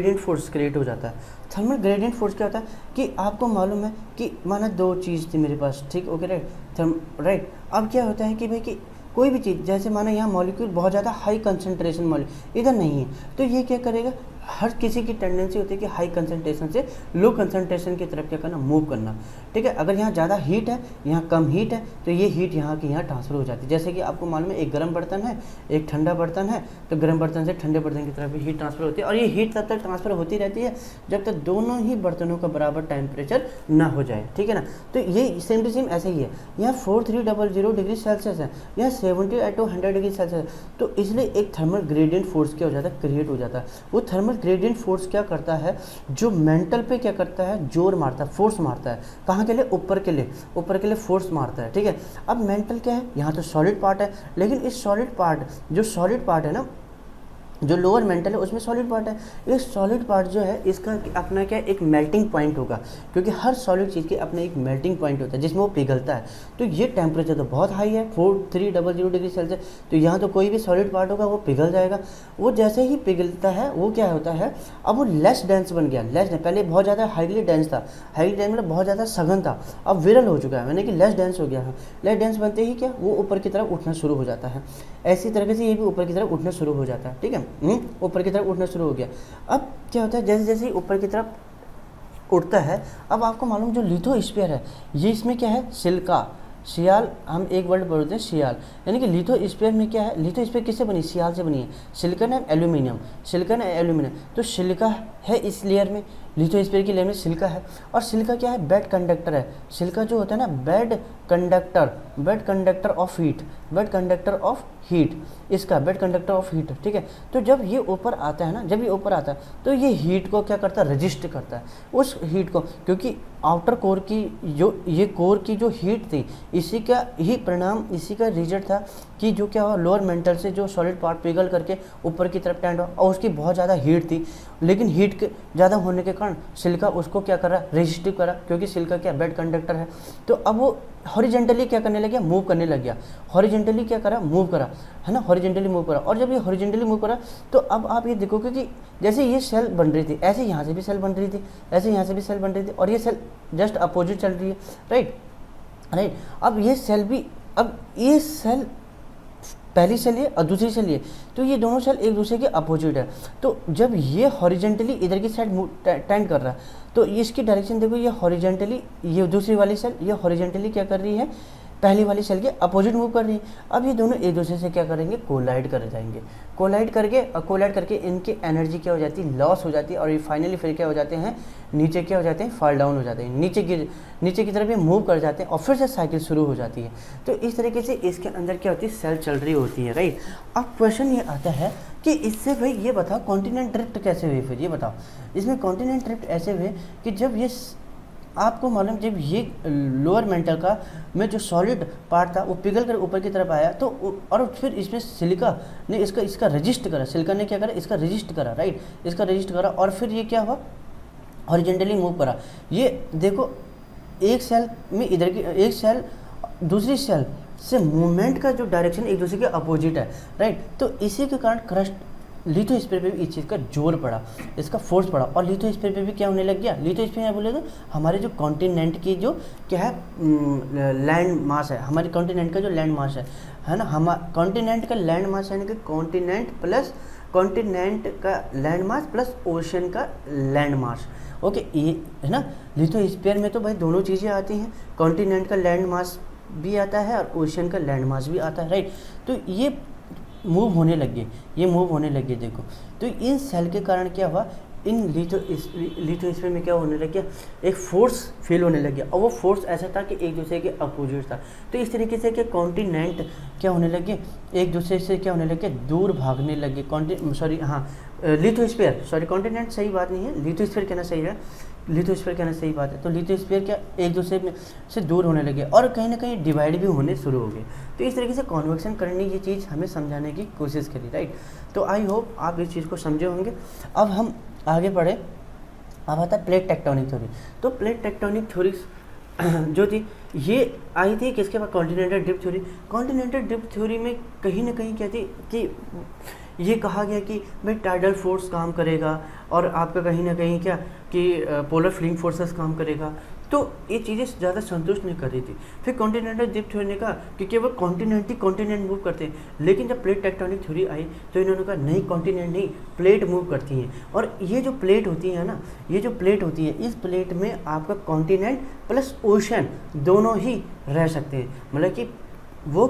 फोर्स क्रिएट हो जाता है। थर्मल ग्रेडियंट फोर्स क्या होता है कि आपको मालूम है कि माना दो चीज़ थी मेरे पास, ठीक, ओके, राइट। अब क्या होता है कि भाई कि कोई भी चीज़, जैसे माना यहाँ मॉलिक्यूल बहुत ज़्यादा हाई कंसंट्रेशन मॉलिक्यूल इधर नहीं है, तो ये क्या करेगा, हर किसी की टेंडेंसी होती है कि हाई कंसंट्रेशन से लो कंसंट्रेशन की तरफ क्या करना, मूव करना, ठीक है। अगर यहाँ ज़्यादा हीट है, यहाँ कम हीट है, तो ये हीट यहाँ की यहाँ ट्रांसफ़र हो जाती है। जैसे कि आपको मालूम है एक गर्म बर्तन है, एक ठंडा बर्तन है, तो गर्म बर्तन से ठंडे बर्तन की तरफ भी हीट ट्रांसफ़र होती है, और ये हीट तब तक ट्रांसफ़र होती रहती है जब तक दोनों ही बर्तनों का बराबर टेम्परेचर ना हो जाए, ठीक है ना। तो ये सेम टू सेम ऐसे ही है, यहाँ 4300 डिग्री सेल्सियस है, यहाँ 70 to 100 डिग्री सेल्सियस, तो इसलिए एक थर्मल ग्रेडियंट फोर्स क्या हो जाता है, क्रिएट हो जाता है। वो थर्मल ग्रेडियंट फोर्स क्या करता है, जो मेंटल पे क्या करता है, जोर मारता है, फोर्स मारता है, कहाँ के लिए, ऊपर के लिए फोर्स मारता है, ठीक है। अब मेंटल क्या है, यहाँ तो सॉलिड पार्ट है, लेकिन इस सॉलिड पार्ट है ना, जो लोअर मेंटल है उसमें सॉलिड पार्ट है। इस सॉलिड पार्ट जो है इसका अपना क्या एक मेल्टिंग पॉइंट होगा, क्योंकि हर सॉलिड चीज़ के अपने एक मेल्टिंग पॉइंट होता है जिसमें वो पिघलता है। तो ये टेम्परेचर तो बहुत हाई है, 4300 डिग्री सेल्सियस, तो यहाँ तो कोई भी सॉलिड पार्ट होगा वो पिघल जाएगा। वो जैसे ही पिघलता है वो क्या होता है, अब वो लेस डेंस बन गया, पहले बहुत ज़्यादा हाईली डेंस था, हाईली डेंस मतलब बहुत ज़्यादा सघन था, अब विरल हो चुका है, यानी कि लेस डेंस हो गया है। लेस डेंस बनते ही क्या, वो ऊपर की तरफ उठना शुरू हो जाता है। ऐसी तरीके से ये भी ऊपर की तरफ उठना शुरू हो जाता है, ठीक है, ऊपर की तरफ उठना शुरू हो गया। अब क्या होता है, जैसे जैसे ऊपर की तरफ उठता है, अब आपको मालूम जो लिथोस्फीयर है, ये इसमें क्या है, सिलिका, सियाल, हम एक वर्ड बोलते हैं सियाल, यानी कि लिथोस्फीयर में क्या है, लिथोस्फीयर किससे बनी, सियाल से बनी है, सिलिकॉन एंड एल्यूमिनियम। तो सिलिका है इस लेयर में, लिथोस्फीयर की लेयर में सिलिका है, और सिलिका क्या है, बेड कंडक्टर है। सिलिका जो होता है ना, बेड कंडक्टर ऑफ हीट, इसका बेड कंडक्टर ऑफ हीट, ठीक है। तो जब ये ऊपर आता है तो ये हीट को क्या करता है, रेजिस्ट करता है उस हीट को, क्योंकि आउटर कोर की जो हीट थी, इसी का ही परिणाम, इसी का रिजल्ट था कि जो क्या हुआ, लोअर मेंटल से जो सॉलिड पार्ट पिघल करके ऊपर की तरफ टेंड हुआ, और उसकी बहुत ज़्यादा हीट थी, लेकिन हीट के ज़्यादा होने के कारण सिलिका उसको क्या कर रहा, रेजिस्टिव करा, क्योंकि सिलिका क्या बेड कंडक्टर है। तो अब वो हॉरिजेंटली क्या करने लग गया, मूव करने लग गया, हॉरिजेंटली क्या करा, मूव करा, है ना, हॉरिजेंटली मूव करा। और जब ये हॉरिजेंटली मूव करा, तो अब आप ये देखोगे कि जैसे ये सेल बन रही थी, ऐसे यहाँ से भी सेल बन रही थी, ऐसे यहाँ से भी सेल बन रही थी, और ये सेल जस्ट अपोजिट चल रही है, राइट। अब ये सेल भी, अब ये सेल पहली सेल ये और दूसरी सेल ये, तो ये दोनों सेल एक दूसरे के अपोजिट है। तो जब ये हॉरिजेंटली इधर की साइड टेंड कर रहा है, तो इसकी डायरेक्शन देखो, ये हॉरिजेंटली, ये दूसरी वाली सेल ये हॉरिजेंटली क्या कर रही है, पहली वाली सेल के अपोजिट मूव कर रही है। अब ये दोनों एक दूसरे से क्या करेंगे, कोलाइड कर जाएंगे। कोलाइड करके इनकी एनर्जी क्या हो जाती है, लॉस हो जाती है, और ये फाइनली फिर क्या हो जाते हैं, नीचे क्या हो जाते हैं, फॉल डाउन हो जाते हैं, नीचे की तरफ ये मूव कर जाते हैं और फिर से साइकिल शुरू हो जाती है। तो इस तरीके से इसके अंदर क्या होती है, सेल चल रही होती है, राइट। अब क्वेश्चन ये आता है कि इससे भाई ये बताओ कॉन्टिनेंट ड्रिफ्ट कैसे हुई, फिर ये बताओ। इसमें कॉन्टिनेंट ड्रिफ्ट ऐसे हुए कि जब ये आपको मालूम, जब ये लोअर मेंटल का में जो सॉलिड पार्ट था वो पिघल कर ऊपर की तरफ आया, तो और फिर इसमें सिलिका ने इसका रजिस्ट करा, सिलिका ने क्या करा, इसका रजिस्ट करा, राइट, इसका रजिस्ट करा, और फिर ये क्या हुआ, हॉरिजॉन्टली मूव करा। ये देखो एक सेल में इधर की, एक सेल दूसरी सेल से मूवमेंट का जो डायरेक्शन एक दूसरे के अपोजिट है, राइट। तो इसी के कारण क्रस्ट लिथोस्फीयर पे भी इस चीज़ का जोर पड़ा, इसका फोर्स पड़ा, और लिथोस्फीयर पे भी क्या होने लग गया, लिथोस्फीयर में बोले तो हमारे जो कॉन्टिनेंट की जो क्या है लैंड मास है, हमारे कॉन्टिनेंट का जो लैंड मास है ना, हमारा कॉन्टिनेंट का लैंड मास यानी कि कॉन्टिनेंट का लैंड मास प्लस ओशन का लैंड मास, ओके, ये है ना। लिथोस्फीयर में तो भाई दोनों चीज़ें आती हैं, कॉन्टिनेंट का लैंड मास भी आता है और ओशन का लैंड मास भी आता है, राइट। तो ये मूव होने लगे, देखो। तो इन सेल के कारण क्या हुआ, इन लिथोस्फीयर में क्या होने लग गया, एक फोर्स फील होने लग गया, और वो फोर्स ऐसा था कि एक दूसरे के अपोजिट था। तो इस तरीके से कि कॉन्टिनेंट क्या होने लगे, एक दूसरे से क्या होने लगे, दूर भागने लगे। लिथोस्फीयर, कॉन्टिनेंट सही बात नहीं है, लिथोस्फीयर कहना सही है, लिथोस्फीयर कहना सही बात है। तो लिथोस्फीयर क्या एक दूसरे में से दूर होने लगे और कहीं ना कहीं डिवाइड भी होने शुरू हो गए। तो इस तरीके से कॉन्वेक्शन करने की ये चीज़ हमें समझाने की कोशिश करी, राइट। तो आई होप आप इस चीज़ को समझे होंगे। अब हम आगे बढ़े, अब आता है प्लेट टेक्टोनिक थ्योरी। तो प्लेट टेक्टोनिक थ्योरी जो थी ये आई थी किसके बाद, continental drift theory. Continental drift theory में कहीं ना कहीं क्या थी कि ये कहा गया कि भाई टाइडल फोर्स काम करेगा और आपका कहीं ना कहीं क्या कि पोलर फ्लिंग फोर्सेस काम करेगा। तो ये चीज़ें ज़्यादा संतुष्ट नहीं कर रही थी। फिर कॉन्टिनेंटल ड्रिफ्ट थ्योरी ने कहा कि केवल कॉन्टिनेंट ही कॉन्टिनेंट मूव करते हैं, लेकिन जब प्लेट टेक्टोनिक थ्योरी आई तो इन्होंने कहा नहीं, कॉन्टिनेंट नहीं, प्लेट मूव करती हैं। और ये जो प्लेट होती है ना, ये जो प्लेट होती है, इस प्लेट में आपका कॉन्टिनेंट प्लस ओशन दोनों ही रह सकते हैं। मतलब कि वो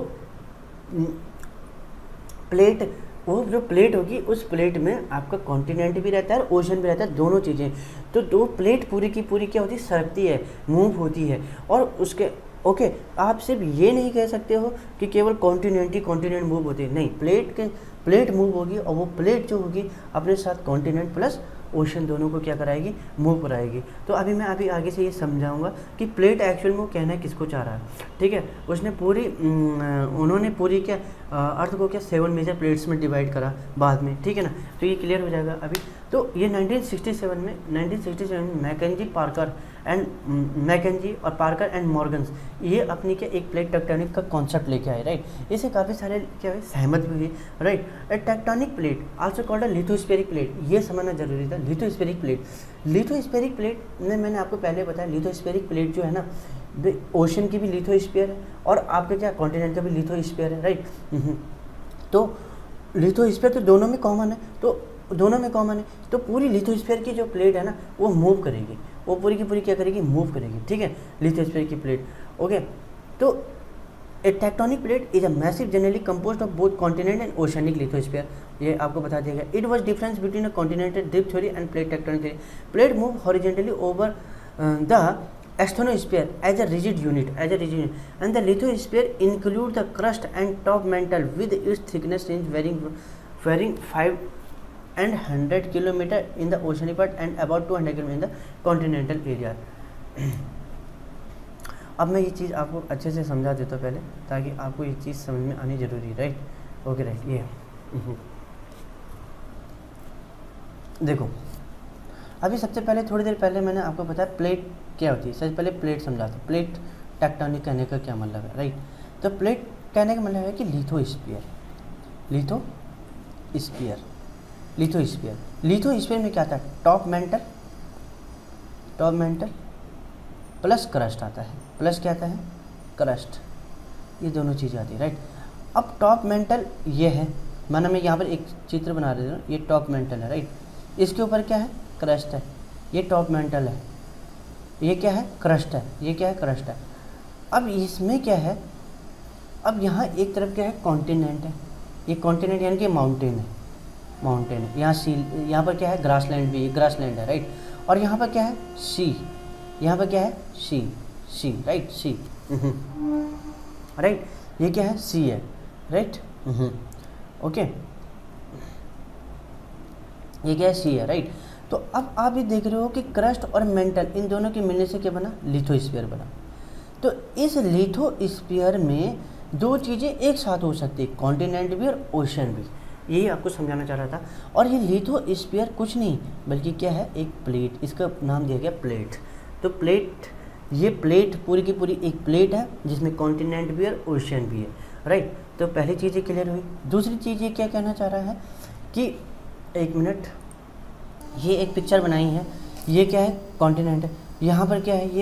प्लेट, वो जो प्लेट होगी उस प्लेट में आपका कॉन्टिनेंट भी रहता है और ओशन भी रहता है, दोनों चीज़ें। तो दो प्लेट पूरी की पूरी क्या होती है, सरकती है, मूव होती है। और उसके ओके, आप सिर्फ ये नहीं कह सकते हो कि केवल कॉन्टिनेंट ही कॉन्टिनेंट मूव होती है, नहीं, प्लेट मूव होगी, और वो प्लेट जो होगी अपने साथ कॉन्टिनेंट प्लस ओशन दोनों को क्या कराएगी, मूव कराएगी। तो अभी मैं आगे से ये समझाऊंगा कि प्लेट एक्चुअल में कहना किसको चाह रहा है, ठीक है। उन्होंने पूरी क्या अर्थ को क्या 7 मेजर प्लेट्स में डिवाइड करा बाद में, ठीक है ना। तो ये क्लियर हो जाएगा अभी। तो ये 1967 में मैकेंजी और पार्कर एंड मॉर्गन्स ये अपनी क्या एक प्लेट टेक्टोनिक का कॉन्सेप्ट लेके आए, राइट। इसे काफ़ी सारे क्या है सहमत भी हुए, right. Tectonic plate also called a lithospheric plate, ये समझना जरूरी था। लिथोस्फेरिक प्लेट में मैंने आपको पहले बताया, लिथोस्फेरिक प्लेट जो है ना, ओशन की भी लिथोस्फीयर है और आपके क्या कॉन्टिनेंट का भी लिथोस्फीयर है, राइट। तो लिथोस्फीयर तो दोनों में कॉमन है, तो पूरी लिथोस्फीयर की जो प्लेट है ना वो मूव करेगी, वो पूरी की पूरी क्या करेगी, मूव करेगी, ठीक है, लिथोस्फीयर की प्लेट, ओके। तो a tectonic plate is a massive generally composed of both continent and oceanic lithosphere, ये आपको बता दिया गया। It was difference between a continental drift theory and plate tectonic theory. Plate move horizontally over the asthenosphere as a rigid unit, and the lithosphere include the crust and top mantle with its thickness range varying 5 and 100 km in the oceanic part and about 200 km in the continental area। अब मैं ये चीज़ आपको अच्छे से समझा देता हूँ पहले, ताकि आपको ये चीज़ समझ में आनी ज़रूरी है, राइट। Okay, right. ये देखो, अभी सबसे पहले थोड़ी देर पहले मैंने आपको बताया प्लेट क्या होती है। सबसे पहले प्लेट समझाता हूँ, प्लेट टेक्टोनिक कहने का क्या मतलब है, राइट। तो प्लेट कहने का मतलब है कि लिथोस्फीयर में क्या आता है, टॉप मेंटल प्लस क्रस्ट आता है, प्लस क्या आता है, क्रस्ट, ये दोनों चीज़ें आती है, राइट। अब टॉप मेंटल ये है, माना मैं यहाँ पर एक चित्र बना रही हूँ, ये टॉप मेंटल है, राइट। इसके ऊपर क्या है, क्रस्ट है, ये टॉप मेंटल है, ये क्या है, क्रस्ट है, ये क्या है, क्रस्ट है। अब इसमें क्या है अब यहाँ एक तरफ क्या है, कॉन्टिनेंट है, ये कॉन्टिनेंट यानी कि माउंटेन है, माउंटेन है। यहाँ सी, यहाँ पर क्या है, ग्रासलैंड भी, ग्रासलैंड है, राइट। और यहाँ पर क्या है, सी, यहाँ पर क्या है, सी, सी, राइट, सी, राइट, ये क्या है, सी है, राइट, ओके, ये क्या है, सी है, राइट। तो अब आप ये देख रहे हो कि क्रस्ट और मेंटल इन दोनों के मिलने से क्या बना, लिथोस्फीयर बना। तो इस लिथोस्फीयर में दो चीज़ें एक साथ हो सकती है, कॉन्टिनेंट भी और ओशन भी, यही आपको समझाना चाह रहा था। और ये लिथोस्फीयर कुछ नहीं बल्कि क्या है, एक प्लेट, इसका नाम दिया गया प्लेट। तो प्लेट, ये प्लेट पूरी की पूरी एक प्लेट है जिसमें कॉन्टिनेंट भी और ओशन भी है, राइट। तो पहली चीज़ ये क्लियर हुई। दूसरी चीज़ ये क्या कहना चाह रहा है कि, एक मिनट, ये एक पिक्चर बनाई है, ये क्या है, कॉन्टिनेंट है, यहाँ पर क्या है,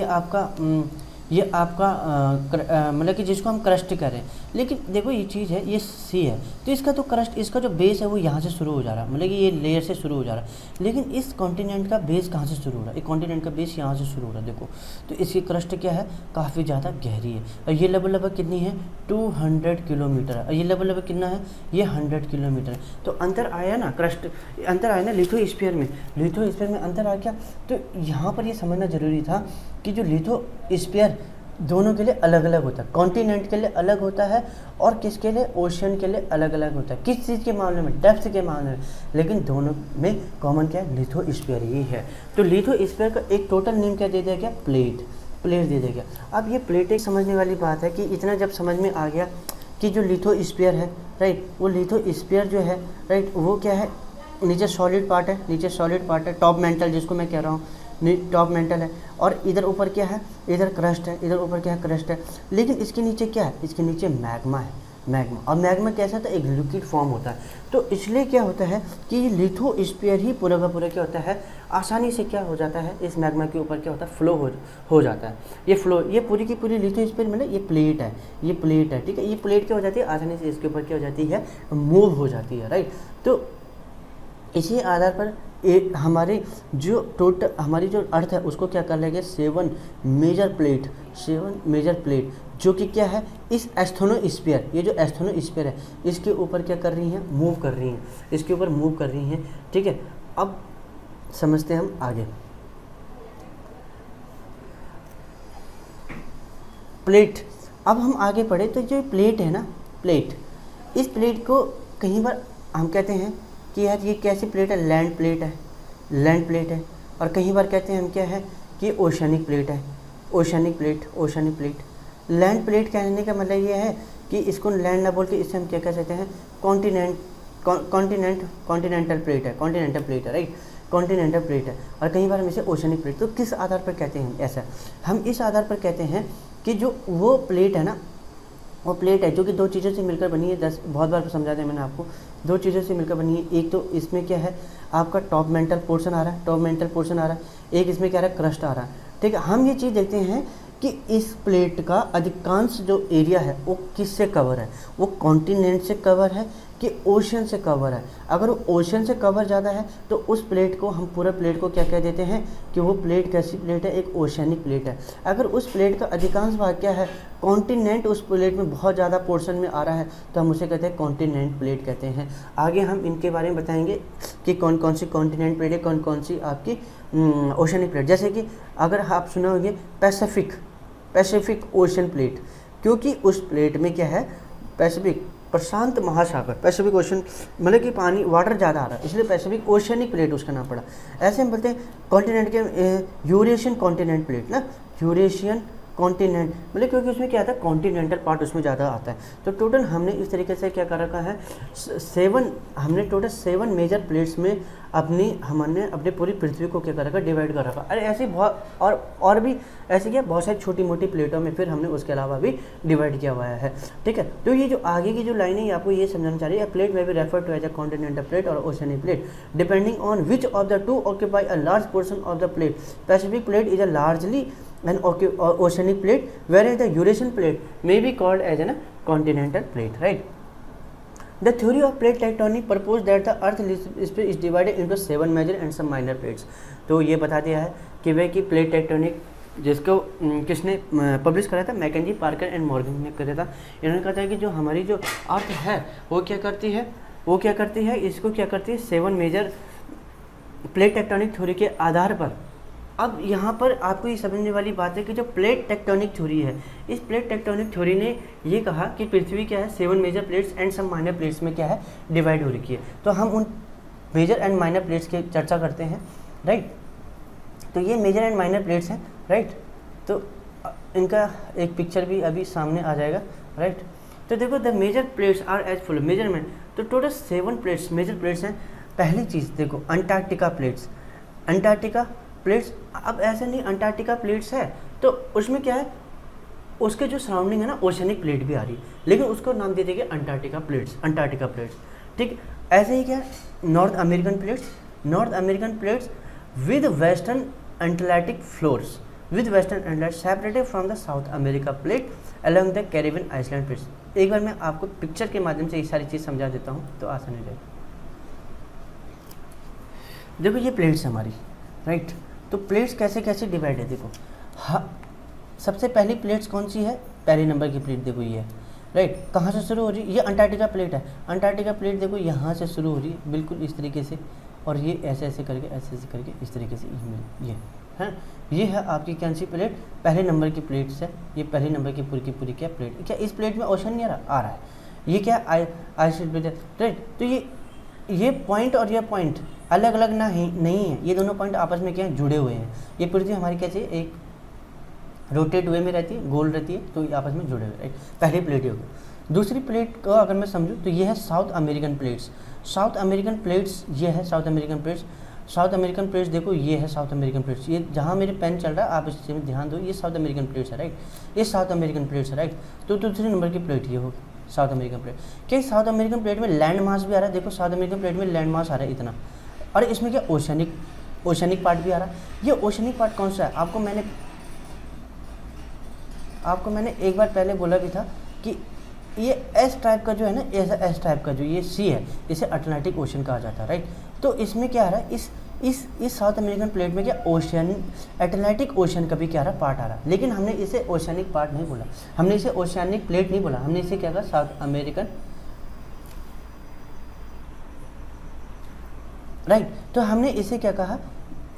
ये आपका मतलब कि जिसको हम क्रस्ट कह रहे हैं। लेकिन देखो ये चीज़ है, ये सी है, तो इसका तो क्रस्ट, इसका जो बेस है वो यहाँ से शुरू हो जा रहा है, मतलब कि ये लेयर से शुरू हो जा रहा है। लेकिन इस कॉन्टिनेंट का बेस कहाँ से शुरू हो रहा है, एक कॉन्टिनेंट का बेस यहाँ से शुरू हो रहा है, देखो। तो इसकी क्रस्ट क्या है, काफ़ी ज़्यादा गहरी है। और ये लगभग कितनी है, 200 किलोमीटर है। और ये लगभग कितना है, ये 100 किलोमीटर है। तो अंतर आया ना, क्रस्ट अंतर आया ना लिथोस्फीयर में, लिथोस्फीयर में अंतर आ गया। तो यहाँ पर ये समझना ज़रूरी था कि जो लिथोस्फीयर दोनों के लिए अलग अलग होता है, कॉन्टिनेंट के लिए अलग होता है और किसके लिए, ओशन के लिए अलग अलग होता है। किस चीज़ के मामले में, डेप्थ के मामले में, लेकिन दोनों में कॉमन क्या है, लिथोस्फीयर ही है। तो लिथोस्फीयर का एक टोटल नेम क्या दे दिया गया, प्लेट, प्लेट दे दिया गया। अब ये प्लेट एक समझने वाली बात है कि इतना जब समझ में आ गया कि जो लिथोस्फीयर है, राइट, वो लिथोस्फीयर जो है, राइट, वो क्या है, नीचे सॉलिड पार्ट है, नीचे सॉलिड पार्ट है, टॉप मेंटल जिसको मैं कह रहा हूँ, टॉप मेंटल है, और इधर ऊपर क्या है, इधर क्रस्ट है, इधर ऊपर क्या है, क्रस्ट है। लेकिन इसके नीचे क्या है, इसके नीचे मैग्मा है, मैग्मा। और मैग्मा कैसा था, एक लिक्विड फॉर्म होता है। तो इसलिए क्या होता है कि ये लिथोस्फीयर ही पूरा का पूरा क्या होता है, आसानी से क्या हो जाता है, इस मैग्मा के ऊपर क्या होता है, फ्लो हो जाता है। ये फ्लो, ये पूरी की पूरी लिथोस्फीयर मतलब ये प्लेट है, ये प्लेट है, ठीक है। ये प्लेट क्या हो जाती है, आसानी से इसके ऊपर क्या हो जाती है, मूव हो जाती है, राइट। तो इसी आधार पर हमारे जो टोटल हमारी जो अर्थ है उसको क्या कर लेंगे, 7 मेजर प्लेट जो कि क्या है, इस एस्थेनोस्फीयर, ये जो एस्थेनोस्फीयर है इसके ऊपर क्या कर रही हैं, मूव कर रही हैं, इसके ऊपर मूव कर रही हैं, ठीक है। अब समझते हैं हम आगे। प्लेट, अब हम आगे पढ़े तो जो प्लेट है ना, प्लेट, इस प्लेट को कहीं बार हम कहते हैं कि यार ये कैसी प्लेट है, लैंड प्लेट है, लैंड प्लेट है। और कहीं बार कहते हैं हम क्या है कि ओशनिक प्लेट है, oceanic plate, oceanic plate. Land plate कहने का मतलब ये है कि इसको लैंड ना बोल के इससे हम क्या कह सकते हैं, कॉन्टिनेंटल प्लेट है, कॉन्टिनेंटल प्लेट है, राइट, कॉन्टिनेंटल प्लेट है। और कई बार हम इसे ओशनिक प्लेट। तो किस आधार पर कहते हैं ऐसा, हम इस आधार पर कहते हैं कि जो वो प्लेट है ना, वो प्लेट है जो कि दो चीज़ों से मिलकर बनी है। बहुत बार समझा दिया मैंने आपको, दो चीज़ों से मिलकर बनी है। एक तो इसमें क्या है, आपका टॉप मेंटल पोर्शन आ रहा है, टॉप मेंटल पोर्शन आ रहा है, एक इसमें क्या आ रहा है, क्रस्ट आ रहा है, ठीक है। हम ये चीज़ देखते हैं कि इस प्लेट का अधिकांश जो एरिया है वो किससे कवर है, वो कॉन्टिनेंट से कवर है कि ओशन से कवर है। अगर वो ओशन से कवर ज़्यादा है तो उस प्लेट को हम, पूरा प्लेट को क्या कह देते हैं कि वो प्लेट कैसी प्लेट है, एक ओशनिक प्लेट है। अगर उस प्लेट का अधिकांश भाग क्या है, कॉन्टिनेंट उस प्लेट में बहुत ज़्यादा पोर्शन में आ रहा है तो हम उसे कहते हैं कॉन्टिनेंट प्लेट कहते हैं। आगे हम इनके बारे में बताएंगे कि कौन कौन सी कॉन्टिनेंट प्लेट है, कौन कौन सी आपकी ओशनिक प्लेट। जैसे कि अगर आप सुने होंगे पैसिफिक ओशन प्लेट, क्योंकि उस प्लेट में क्या है, पैसिफिक प्रशांत महासागर, पैसिफिक ओशन मतलब कि पानी, वाटर ज़्यादा आ रहा है, इसलिए पैसिफिक ओशनिक प्लेट उसका नाम पड़ा। ऐसे हम बोलते हैं कॉन्टिनेंट के यूरेशियन कॉन्टिनेंट प्लेट ना, यूरेशियन कॉन्टिनेंट मतलब क्योंकि उसमें क्या आता है, कॉन्टिनेंटल पार्ट उसमें ज़्यादा आता है। तो टोटल हमने इस तरीके से क्या कर रखा है, हमने टोटल 7 मेजर प्लेट्स में हमने अपने पूरी पृथ्वी को क्या कर रखा, डिवाइड कर रखा। अरे ऐसे बहुत और भी ऐसे क्या बहुत सारी छोटी मोटी प्लेटों में फिर हमने उसके अलावा भी डिवाइड किया हुआ है, ठीक है। तो ये जो आगे की जो लाइन है आपको ये समझना चाहिए, प्लेट में भी refer to as a continental plate और oceanic plate depending on which of the two occupy a large portion of the plate. Pacific plate is a largely an oceanic plate, whereas the Eurasian plate may be called as a continental plate, right? The theory of plate tectonic proposed that the earth is divided into 7 major and some minor plates. तो ये बता दिया है कि वे कि plate tectonic जिसको किसने publish करा था, मैकेंजी, पार्कर एंड मॉर्गन ने करा था। इन्होंने कहा था कि जो हमारी जो अर्थ है वो क्या करती है, इसको क्या करती है, 7 मेजर प्लेट टेक्टोनिक थ्योरी के आधार पर। अब यहाँ पर आपको ये समझने वाली बात है कि जो प्लेट टेक्टोनिक थ्योरी है, इस प्लेट टेक्टोनिक थ्योरी ने ये कहा कि पृथ्वी क्या है 7 major plates and some minor plates में क्या है डिवाइड हो रखी है। तो हम उन मेजर एंड माइनर प्लेट्स की चर्चा करते हैं, राइट। तो ये मेजर एंड माइनर प्लेट्स हैं, राइट। तो इनका एक पिक्चर भी अभी सामने आ जाएगा, राइट। तो देखो the major plates are as follow, measurement तो टोटल 7 प्लेट्स मेजर प्लेट्स हैं। पहली चीज़ देखो अंटार्कटिका प्लेट्स, अंटार्कटिका प्लेट्स। अब ऐसे नहीं अंटार्कटिका प्लेट्स है तो उसमें क्या है, उसके जो सराउंडिंग है ना ओशनिक प्लेट भी आ रही है, लेकिन उसको नाम दे देंगे अंटार्कटिका प्लेट्स, ठीक। ऐसे ही क्या है North American plates with western Atlantic floors, separated from the South America plate along the Caribbean island plates. एक बार मैं आपको पिक्चर के माध्यम से ये सारी चीज़ समझा देता हूँ तो आसानी रहेगी। देखो ये प्लेट्स हमारी, राइट। तो प्लेट्स कैसे कैसे डिवाइड है देखो। हाँ, सबसे पहली प्लेट्स कौन सी है, पहले नंबर की प्लेट देखो ये है, राइट। कहाँ से शुरू हो रही है, ये अंटार्कटिका प्लेट है। अंटार्कटिका प्लेट देखो यहाँ से शुरू हो रही है बिल्कुल इस तरीके से, और ये ऐसे ऐसे करके इस तरीके से ये है, ये है आपकी कौन सी प्लेट, पहले नंबर की प्लेट्स है। ये पहले नंबर की पूरी क्या प्लेट, क्या इस प्लेट में ओशन नहीं आ रहा है, ये क्या आइसलैंड प्लेट है, राइट। तो ये पॉइंट और ये पॉइंट अलग अलग नहीं है, ये दोनों पॉइंट आपस में क्या है जुड़े हुए हैं। ये पृथ्वी हमारी कैसे एक रोटेट वे में रहती है, गोल रहती है, तो ये आपस में जुड़े हुए, राइट। पहली प्लेट ये होगी। दूसरी प्लेट को अगर मैं समझूँ तो ये है साउथ अमेरिकन प्लेट्स, ये है साउथ अमेरिकन प्लेट्स देखो ये है साउथ अमेरिकन प्लेट्स। ये जहाँ मेरे पेन चल रहा है आप इससे ध्यान दो, ये साउथ अमेरिकन प्लेट्स है, राइट। ये साउथ अमेरिकन प्लेट्स है, राइट। तो दूसरे नंबर की प्लेट ये होगी साउथ अमेरिकन प्लेट। क्या साउथ अमेरिकन प्लेट में लैंड मास भी आ रहा है, देखो साउथ अमेरिकन प्लेट में लैंड मास आ रहा है इतना, और इसमें क्या ओशनिक पार्ट भी आ रहा है। ये ओशनिक पार्ट कौन सा है, आपको मैंने एक बार पहले बोला भी था कि ये एस टाइप का जो है ना, एस टाइप का जो ये सी है, इसे अटलांटिक ओशन कहा जाता है, राइट। तो इसमें क्या आ रहा है, इस साउथ अमेरिकन प्लेट में क्या अटलांटिक ओशन का भी क्या आ रहा है पार्ट आ रहा है, लेकिन हमने इसे ओशनिक पार्ट नहीं बोला, हमने इसे ओशनिक प्लेट नहीं बोला, हमने इसे क्या कहा साउथ अमेरिकन, राइट। तो हमने इसे क्या कहा,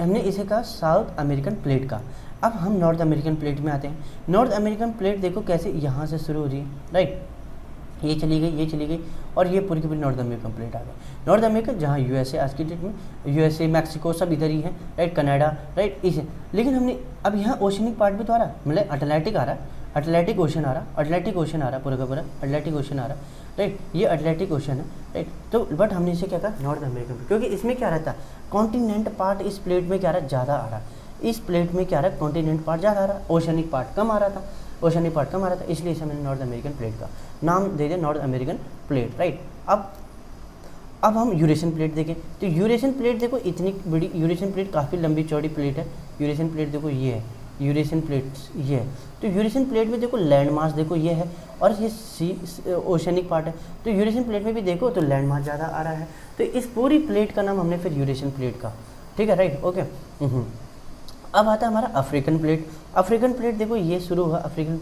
हमने इसे कहा साउथ अमेरिकन प्लेट का। अब हम नॉर्थ अमेरिकन प्लेट में आते हैं। नॉर्थ अमेरिकन प्लेट देखो कैसे यहाँ से शुरू हो रही है, राइट। ये चली गई और ये पूरी की पूरी नॉर्थ अमेरिकन प्लेट आ गई। नॉर्थ अमेरिका जहाँ यूएसए आज की डेट में, यूएसए मैक्सिको सब इधर ही है, राइट। कनाडा, राइट, इसे। लेकिन हमने अब यहाँ ओशनिक पार्ट भी तो आ रहा है, मतलब अटलांटिक आ रहा है, अटलांटिक ओशन आ रहा है पूरा का पूरा अटलांटिक ओशन आ रहा है, राइट। ये अटलांटिक ओशन है, राइट। तो बट हमने इसे क्या कहा नॉर्थ अमेरिकन, क्योंकि इसमें क्या रहता है कॉन्टिनेंट पार्ट इस प्लेट में क्या रहा है ज़्यादा आ रहा है, इस प्लेट में क्या रहा है कॉन्टिनेंट पार्ट ज़्यादा आ रहा है, ओशनिक पार्ट कम आ रहा था, इसलिए इसे मैंने नॉर्थ अमेरिकन प्लेट का नाम दे दिया नॉर्थ अमेरिकन प्लेट, राइट। अब हम यूरेशियन प्लेट देखें तो यूरेशियन प्लेट देखो इतनी बड़ी, यूरेशियन प्लेट काफ़ी लंबी चौड़ी प्लेट है। यूरेशियन प्लेट देखो ये है, यूरेशियन प्लेट ये है। तो यूरेशियन प्लेट में देखो लैंड मास देखो ये है, और ये सी ओशनिक पार्ट है। तो यूरेशियन प्लेट में भी देखो तो लैंड मास ज़्यादा आ रहा है, तो इस पूरी प्लेट का नाम हमने फिर यूरेशियन प्लेट का, ठीक है, राइट, ओके। अब आता है हमारा अफ्रीकन प्लेट देखो ये शुरू हुआ अफ्रीकन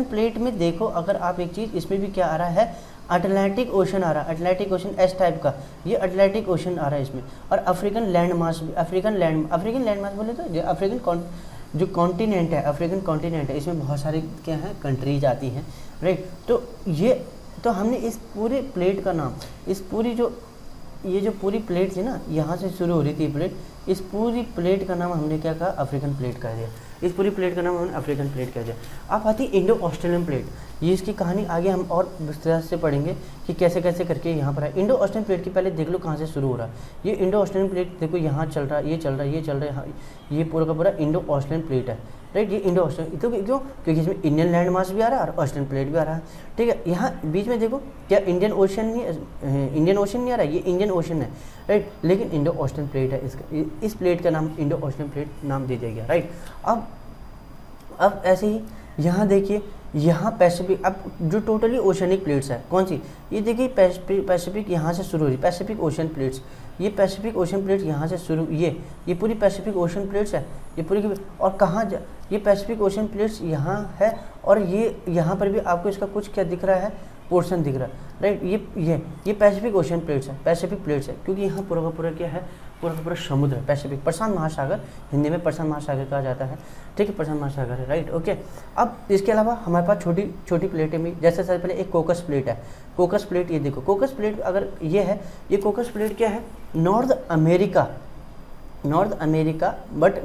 प्लेट में देखो अगर आप एक चीज़, इसमें भी क्या आ रहा है अटलांटिक ओशन आ रहा है, अटलांटिक ओशन एस टाइप का, ये अटलांटिक ओशन आ रहा है इसमें। और अफ्रीकन लैंड मास बोले तो अफ्रीकन जो कॉन्टिनेंट है, अफ्रीकन कॉन्टिनेंट है, इसमें बहुत सारे क्या हैं कंट्रीज आती हैं, राइट। तो हमने इस पूरे प्लेट का नाम, ये जो पूरी प्लेट थी ना, यहाँ से शुरू हो रही थी प्लेट, इस पूरी प्लेट का नाम हमने क्या कहा अफ्रीकन प्लेट कह दिया, इस पूरी प्लेट का नाम हमने अफ्रीकन प्लेट कह दिया। अब आती इंडो ऑस्ट्रेलियन प्लेट, ये इसकी कहानी आगे हम और विस्तार से पढ़ेंगे कि कैसे कैसे करके यहाँ पर है। इंडो ऑस्ट्रेलियन प्लेट की पहले देख लो कहाँ से शुरू हो रहा है। ये इंडो ऑस्ट्रेलियन प्लेट देखो यहाँ चल रहा है, ये चल रहा है, ये पूरा का पूरा इंडो ऑस्ट्रेलियन प्लेट है, राइट। ये इंडो ऑस्ट्रेलियन तो क्यों, क्योंकि इसमें इंडियन लैंड मास भी आ रहा है और ऑस्ट्रेलियन प्लेट भी आ रहा है, ठीक है। यहाँ बीच में देखो क्या इंडियन ओशन नहीं आ रहा है, ये इंडियन ओशन है, राइट। लेकिन इंडो ऑस्ट्रेलियन प्लेट है, इसका इस प्लेट का नाम इंडो ऑस्ट्रेलियन प्लेट नाम दे दिया गया, राइट। अब ऐसे ही यहाँ देखिए यहाँ पैसिफिक, अब जो टोटली ओशनिक प्लेट्स है कौन सी, ये देखिए पैसिफिक यहाँ से शुरू हो रही, पैसिफिक ओशन प्लेट्स, ये पैसिफिक ओशन प्लेट्स यहाँ से शुरू, ये पूरी पैसिफिक ओशन प्लेट्स है, ये पूरी की, और कहाँ ये पैसिफिक ओशन प्लेट्स यहाँ है, और ये यहाँ पर भी आपको इसका कुछ क्या दिख रहा है, पोर्शन दिख रहा है, राइट। ये पैसिफिक ओशन प्लेट्स है, पैसिफिक प्लेट्स है, क्योंकि यहाँ पूरा का पूरा क्या है, पूरा का पूरा समुद्र है, पैसिफिक, प्रशांत महासागर, हिंदी में प्रशांत महासागर कहा जाता है, ठीक है, प्रशांत महासागर है, राइट, ओके। अब इसके अलावा हमारे पास छोटी छोटी प्लेटें भी, जैसे सबसे पहले एक कोकस प्लेट है, कोकस प्लेट, ये देखो कोकस प्लेट, अगर ये है, ये कोकस प्लेट क्या है, north America, but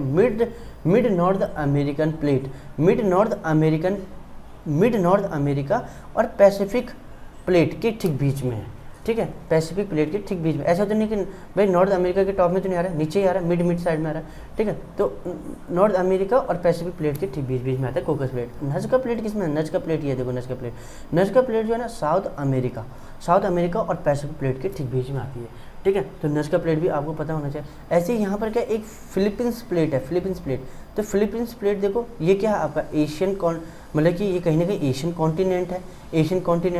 mid north American plate, mid north America और पैसिफिक प्लेट के ठीक बीच में है, ठीक है, पैसिफिक प्लेट के ठीक बीच में। ऐसा तो नहीं कि भाई नॉर्थ अमेरिका के टॉप में तो नहीं आ रहा है, नीचे ही आ रहा है, मिड साइड में आ रहा है, ठीक है। तो नॉर्थ अमेरिका और पैसिफिक प्लेट के ठीक बीच में आता है कोकस प्लेट। नज़का प्लेट किसमें है, नज़का प्लेट, ये देखो नज़का प्लेट जो है ना साउथ अमेरिका और पैसिफिक प्लेट के ठीक बीच में आती है, ठीक है। तो नज़का प्लेट भी आपको पता होना चाहिए। ऐसे ही यहाँ पर क्या एक फिलीपींस प्लेट है, फिलीपींस प्लेट, तो फिलीपींस प्लेट देखो ये क्या है आपका एशियन मतलब कि ये कहीं ना कहीं एशियन कॉन्टिनेंट है,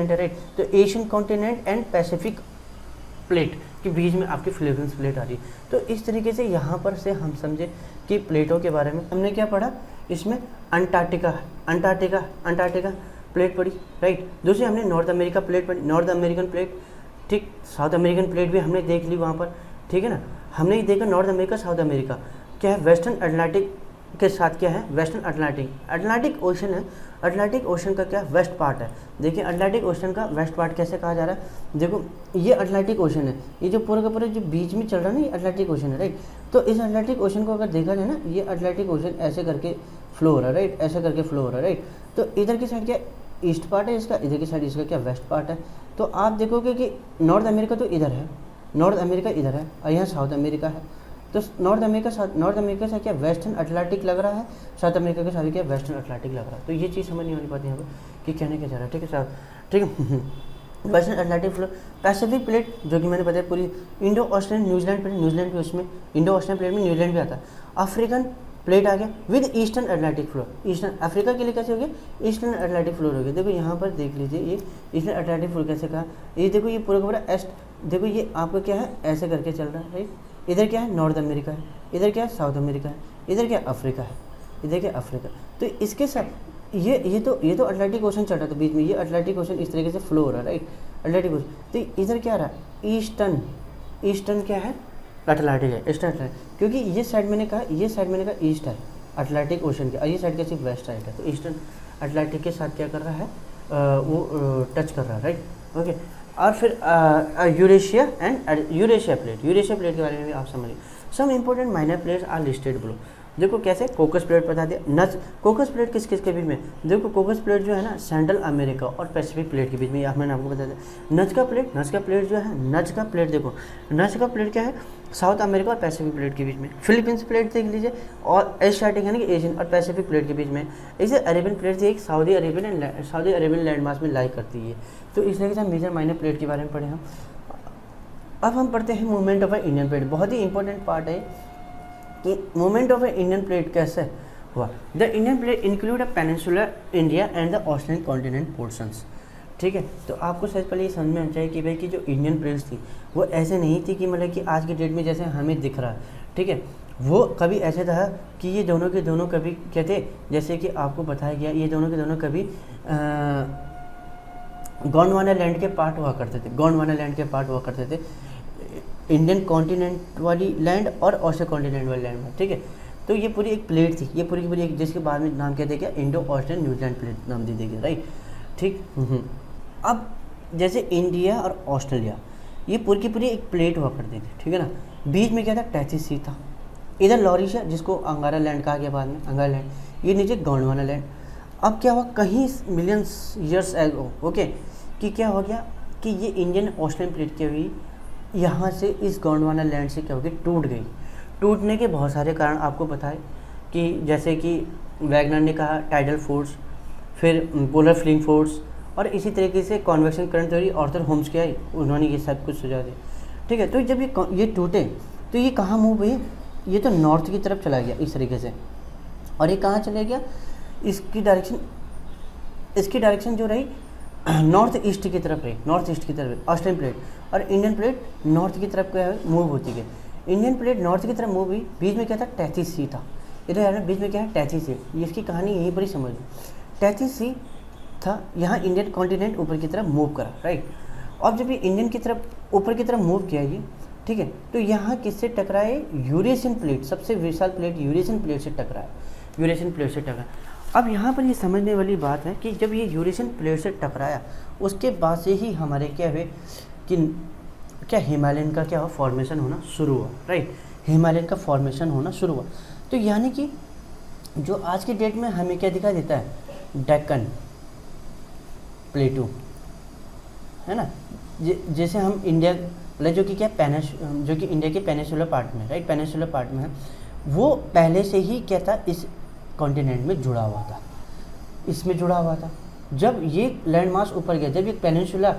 राइट। तो Asian continent and Pacific plate के बीच में आपकी फिलीपींस प्लेट आ रही है। तो इस तरीके से यहाँ पर से हम समझे कि प्लेटों के बारे में हमने क्या पढ़ा, इसमें अंटार्कटिका प्लेट पढ़ी, राइट। दूसरी हमने नॉर्थ अमेरिका प्लेट पढ़ी, नॉर्थ अमेरिकन प्लेट, ठीक। साउथ अमेरिकन प्लेट भी हमने देख ली वहाँ पर, ठीक है ना। हमने ये देखा नॉर्थ अमेरिका, साउथ अमेरिका क्या है, वेस्टर्न अटलांटिक के साथ क्या है, वेस्टर्न अटलांटिक ओशन है। अटलांटिक ओशन का क्या वेस्ट पार्ट है, देखिए अटलांटिक ओशन का वेस्ट पार्ट कैसे कहा जा रहा है, देखो ये अटलांटिक ओशन है, ये जो पूरा का पूरा जो बीच में चल रहा है ना, ये अटलांटिक ओशन है, राइट। तो इस अटलांटिक ओशन को अगर देखा जाए ना, ये अटलांटिक ओशन ऐसे करके फ्लो हो रहा है, राइट, ऐसे करके फ्लो हो रहा है, राइट। तो इधर की साइड क्या ईस्ट पार्ट है इसका, इधर की साइड इसका क्या वेस्ट पार्ट है। तो आप देखोगे कि नॉर्थ अमेरिका तो इधर है, नॉर्थ अमेरिका इधर है, और यहाँ साउथ अमेरिका है। तो नॉर्थ अमेरिका से क्या वेस्टर्न अटलांटिक लग रहा है, साउथ अमेरिका के साथ क्या वेस्टर्न अटलांटिक लग रहा है। तो ये चीज़ समझ नहीं होनी पाती यहाँ पर कि कहने क्या जा रहा है, ठीक है साहब, ठीक है। Western Atlantic flow, Pacific plate जो कि मैंने बताया पूरी Indo Australian New Zealand plate, New Zealand भी उसमें, इंडो ऑस्ट्रेलियन प्लेट में न्यूजीलैंड भी आता है। अफ्रीकन प्लेट आ गया with eastern Atlantic flow, eastern Africa के लिए कैसे हो गया, ईस्टर्न अटलांटिक फ्लो हो गया। देखो यहाँ पर देख लीजिए ये ईस्टर्न अटलांटिक फ्लो कैसे कहा, ये देखो ये पूरा का पूरा एस्ट, देखो ये आपका क्या है ऐसे करके चल रहा है, राइट। इधर क्या है नॉर्थ अमेरिका है, इधर क्या है साउथ अमेरिका है, इधर क्या अफ्रीका है, इधर क्या अफ्रीका। तो इसके साथ ये तो अटलांटिक ओशन चल रहा था बीच में, ये अटलांटिक ओशन इस तरीके से फ्लो हो रहा है, राइट, अटलांटिक ओशन। तो इधर क्या आ रहा है ईस्टर्न क्या है अटलांटिक है, ईस्टर्न अटलांटिक, क्योंकि ये साइड मैंने कहा ईस्ट है अटलांटिक ओशन के, और ये साइड क्या सिर्फ वेस्ट साइड है। तो ईस्टर्न अटलांटिक के साथ क्या कर रहा है, वो टच कर रहा है, राइट, ओके। और फिर यूरेशिया प्लेट के बारे में भी आप समझिए। Some important minor plates are listed below. देखो कैसे, कोकस प्लेट बता दिया, कोकस प्लेट किस के बीच में, देखो कोकस प्लेट जो है ना सेंट्रल अमेरिका और पैसिफिक प्लेट के बीच में, मैंने आपको बता दिया। नज़का प्लेट जो है, नज़का प्लेट देखो, नज़का प्लेट क्या है, साउथ अमेरिका और पैसिफिक प्लेट के बीच में। फिलीपींस प्लेट देख लीजिए, और एशियाटिक यानी कि एशियन और पैसिफिक प्लेट के बीच में। इसे अरेबियन प्लेट से एक सऊदी अरेबियन लैंड मास में लाई करती है। तो इस तरह से हम मेजर माइनर प्लेट के बारे में पढ़े हम। अब हम पढ़ते हैं मूवमेंट ऑफ इंडियन प्लेट, बहुत ही इंपॉर्टेंट पार्ट है कि मूवमेंट ऑफ इंडियन प्लेट कैसे हुआ। The Indian plate include a peninsular India and the Australian continent portions, ठीक है। तो आपको सबसे पहले ये समझ में आना चाहिए कि भाई कि जो इंडियन प्लेट्स थी वो ऐसे नहीं थी कि मतलब कि आज के डेट में जैसे हमें दिख रहा है, ठीक है। वो कभी ऐसे था कि ये दोनों के दोनों कभी क्या थे, जैसे कि आपको बताया गया, ये दोनों के दोनों कभी गोंडवाना लैंड के पार्ट हुआ करते थे, इंडियन कॉन्टिनेंट वाली लैंड और ऑस्ट्रेलियन कॉन्टिनेंट वाली लैंड में, ठीक है। तो ये पूरी एक प्लेट थी, ये पूरी की पूरी एक, जिसके बाद में नाम क्या दिया गया, इंडो ऑस्ट्रेलियन न्यूजीलैंड प्लेट नाम दे गया, राइट, ठीक। अब जैसे इंडिया और ऑस्ट्रेलिया ये पूरी की पूरी एक प्लेट हुआ करती थी, ठीक है ना। बीच में क्या था, टैथी सी था, इधर लॉरिशा जिसको अंगारा लैंड कहा गया बाद में, अंगारा लैंड, ये नीचे गोंडवाना लैंड। अब क्या हुआ, कहीं मिलियंस ईयर्स एगो, ओके, कि क्या हो गया कि ये इंडियन ऑस्ट्रेलियन प्लेट की हुई यहाँ से इस गोंडवाना लैंड से क्या हो गई, टूट गई। टूटने के बहुत सारे कारण आपको बताए कि जैसे कि वैगनर ने कहा टाइडल फोर्स, फिर पोलर फ्लिंग फोर्स, और इसी तरीके से convection current theory Arthur Holmes की आई, उन्होंने ये सब कुछ सुझाव दिया, ठीक है। तो जब ये टूटे तो ये कहाँ मूव हुई, ये तो नॉर्थ की तरफ चला गया इस तरीके से, और ये कहाँ चले गया, इसकी डायरेक्शन इसकी डायरेक्शन जो रही नॉर्थ ईस्ट की तरफ रही, नॉर्थ ईस्ट की तरफ ऑस्ट्रेलियन प्लेट, और इंडियन प्लेट नॉर्थ की तरफ क्या है मूव होती गई। इंडियन प्लेट नॉर्थ की तरफ मूव हुई, बीच में क्या था टैथिस सी था, इधर यार बीच में क्या है टैथिस सी, इसकी कहानी यहीं पर ही समझ लो। टैथिस सी था, यहाँ इंडियन कॉन्टिनेंट ऊपर की तरफ मूव करा, राइट। अब जब ये इंडियन की तरफ ऊपर की तरफ मूव किया ये, ठीक है, तो यहाँ किससे टकराए, यूरेशियन प्लेट, सबसे विशाल प्लेट यूरेशियन प्लेट से टकराए, यूरेशियन प्लेट से टकराया। अब यहाँ पर ये समझने वाली बात है कि जब ये यूरेशियन प्लेट से टकराया उसके बाद से ही हमारे क्या हुए कि क्या हिमालयन का क्या हुआ फॉर्मेशन होना शुरू हुआ, राइट, हिमालयन का फॉर्मेशन होना शुरू हुआ। तो यानी कि जो आज के डेट में हमें क्या दिखाई देता है, डेक्कन प्लेटू, है ना, जैसे हम इंडिया मतलब जो कि क्या जो कि इंडिया के पेनिनसुलर पार्ट में, राइट, पेनिनसुलर पार्ट में है, वो पहले से ही क्या था इस कॉन्टिनेंट में जुड़ा हुआ था, इसमें जुड़ा हुआ था। जब ये लैंड मास ऊपर गया, जब ये पेनिनसुला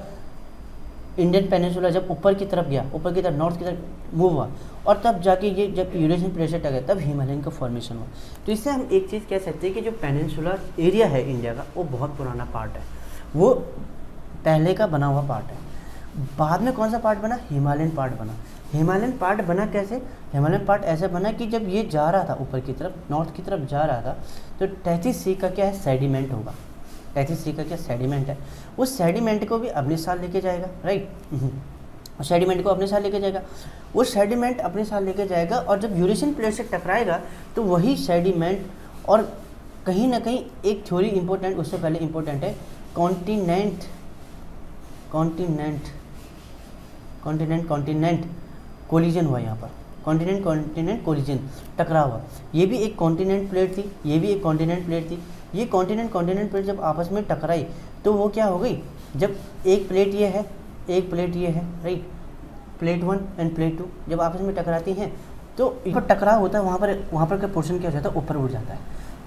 इंडियन पेनिनसुला जब ऊपर की तरफ गया, ऊपर की तरफ नॉर्थ की तरफ मूव हुआ, और तब जाके ये जब यूरेशियन प्लेट से टकराया तब हिमालयन का फॉर्मेशन हुआ। तो इससे हम एक चीज़ कह सकते हैं कि जो पेनिनसुलर एरिया है इंडिया का वो बहुत पुराना पार्ट है, वो पहले का बना हुआ पार्ट है। बाद में कौन सा पार्ट बना, हिमालयन पार्ट बना। हिमालयन पार्ट बना कैसे, हिमालयन पार्ट ऐसे बना कि जब ये जा रहा था ऊपर की तरफ, नॉर्थ की तरफ जा रहा था, तो टैथिस सी का क्या है सेडिमेंट होगा, टैथिस सी का क्या सेडिमेंट है, उस सेडिमेंट को भी अपने साथ लेके जाएगा, राइट, सेडिमेंट को अपने साथ लेके जाएगा, वो सेडिमेंट अपने साथ लेके जाएगा, और जब यूरेशियन प्लेट से टकराएगा तो वही सेडिमेंट, और कहीं ना कहीं एक थ्योरी इंपॉर्टेंट, उससे पहले इंपॉर्टेंट है कॉन्टिनेंट कोलिजन हुआ यहाँ पर, कॉन्टिनेंट कोलिजन टकरा हुआ। ये भी एक कॉन्टिनेंट प्लेट थी, ये भी एक कॉन्टिनेंट प्लेट थी। ये कॉन्टिनेंट प्लेट जब आपस में टकराई तो वो क्या हो गई, जब एक प्लेट ये है, एक प्लेट ये है, राइट, प्लेट 1 एंड प्लेट 2 जब आपस में टकराती हैं तो पर टकराव होता है, वहाँ पर का पोर्शन क्या हो जाता है, ऊपर उठ जाता है,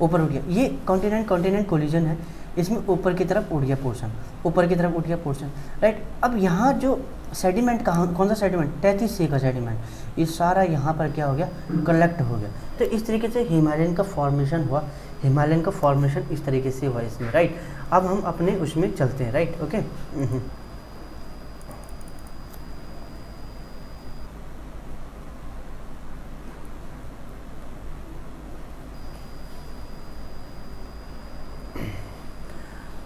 ऊपर उठ गया। ये कॉन्टिनेंट कोलिजन है, इसमें ऊपर की तरफ उठ गया पोर्शन, ऊपर की तरफ उठ गया पोर्शन, राइट। अब यहाँ जो सेडिमेंट कौन सा सेडिमेंट, टैथिस सी का सेडिमेंट, ये सारा यहाँ पर क्या हो गया, कलेक्ट हो गया। तो इस तरीके से हिमालयन का फॉर्मेशन हुआ, हिमालयन का फॉर्मेशन इस तरीके से हुआ इसमें, राइट। अब हम अपने उसमें चलते हैं, राइट, ओके।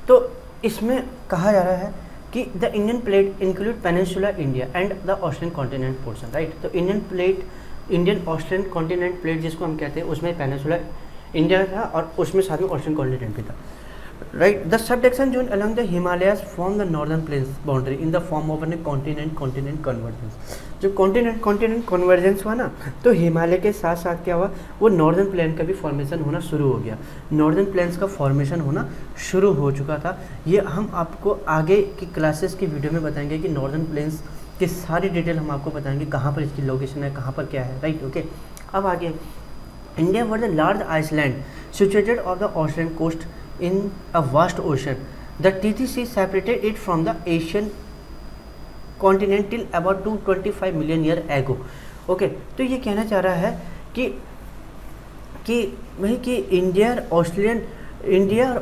तो इसमें कहा जा रहा है कि the Indian plate include peninsula India and the Australian continent portion, right. तो इंडियन ऑस्ट्रेलियन कॉन्टिनेंट प्लेट जिसको हम कहते हैं उसमें पेनिनसुला इंडिया था और उसमें साथ में ऑस्ट्रेलियन कॉन्टिनेंट भी था, right. The subduction zone along the Himalayas form the northern plains boundary in the form of an continent convergence. जो कॉन्टिनेंट कन्वर्जेंस हुआ ना, तो हिमालय के साथ साथ क्या हुआ, वो नॉर्दर्न प्लेन का भी फॉर्मेशन होना शुरू हो गया, नॉर्दर्न प्लेन्स का फॉर्मेशन होना शुरू हो चुका था। ये हम आपको आगे की क्लासेस की वीडियो में बताएंगे कि नॉर्दर्न प्लेन्स की सारी डिटेल हम आपको बताएंगे, कहाँ पर इसकी लोकेशन है, कहाँ पर क्या है, राइट, ओके। अब आगे, India were the large island situated off the Australian coast in a vast ocean. The TTC separated it from the Asian continent till about 225 million year ago. Okay, तो ये कहना चाह रहा है कि भाई कि इंडिया और ऑस्ट्रेलिया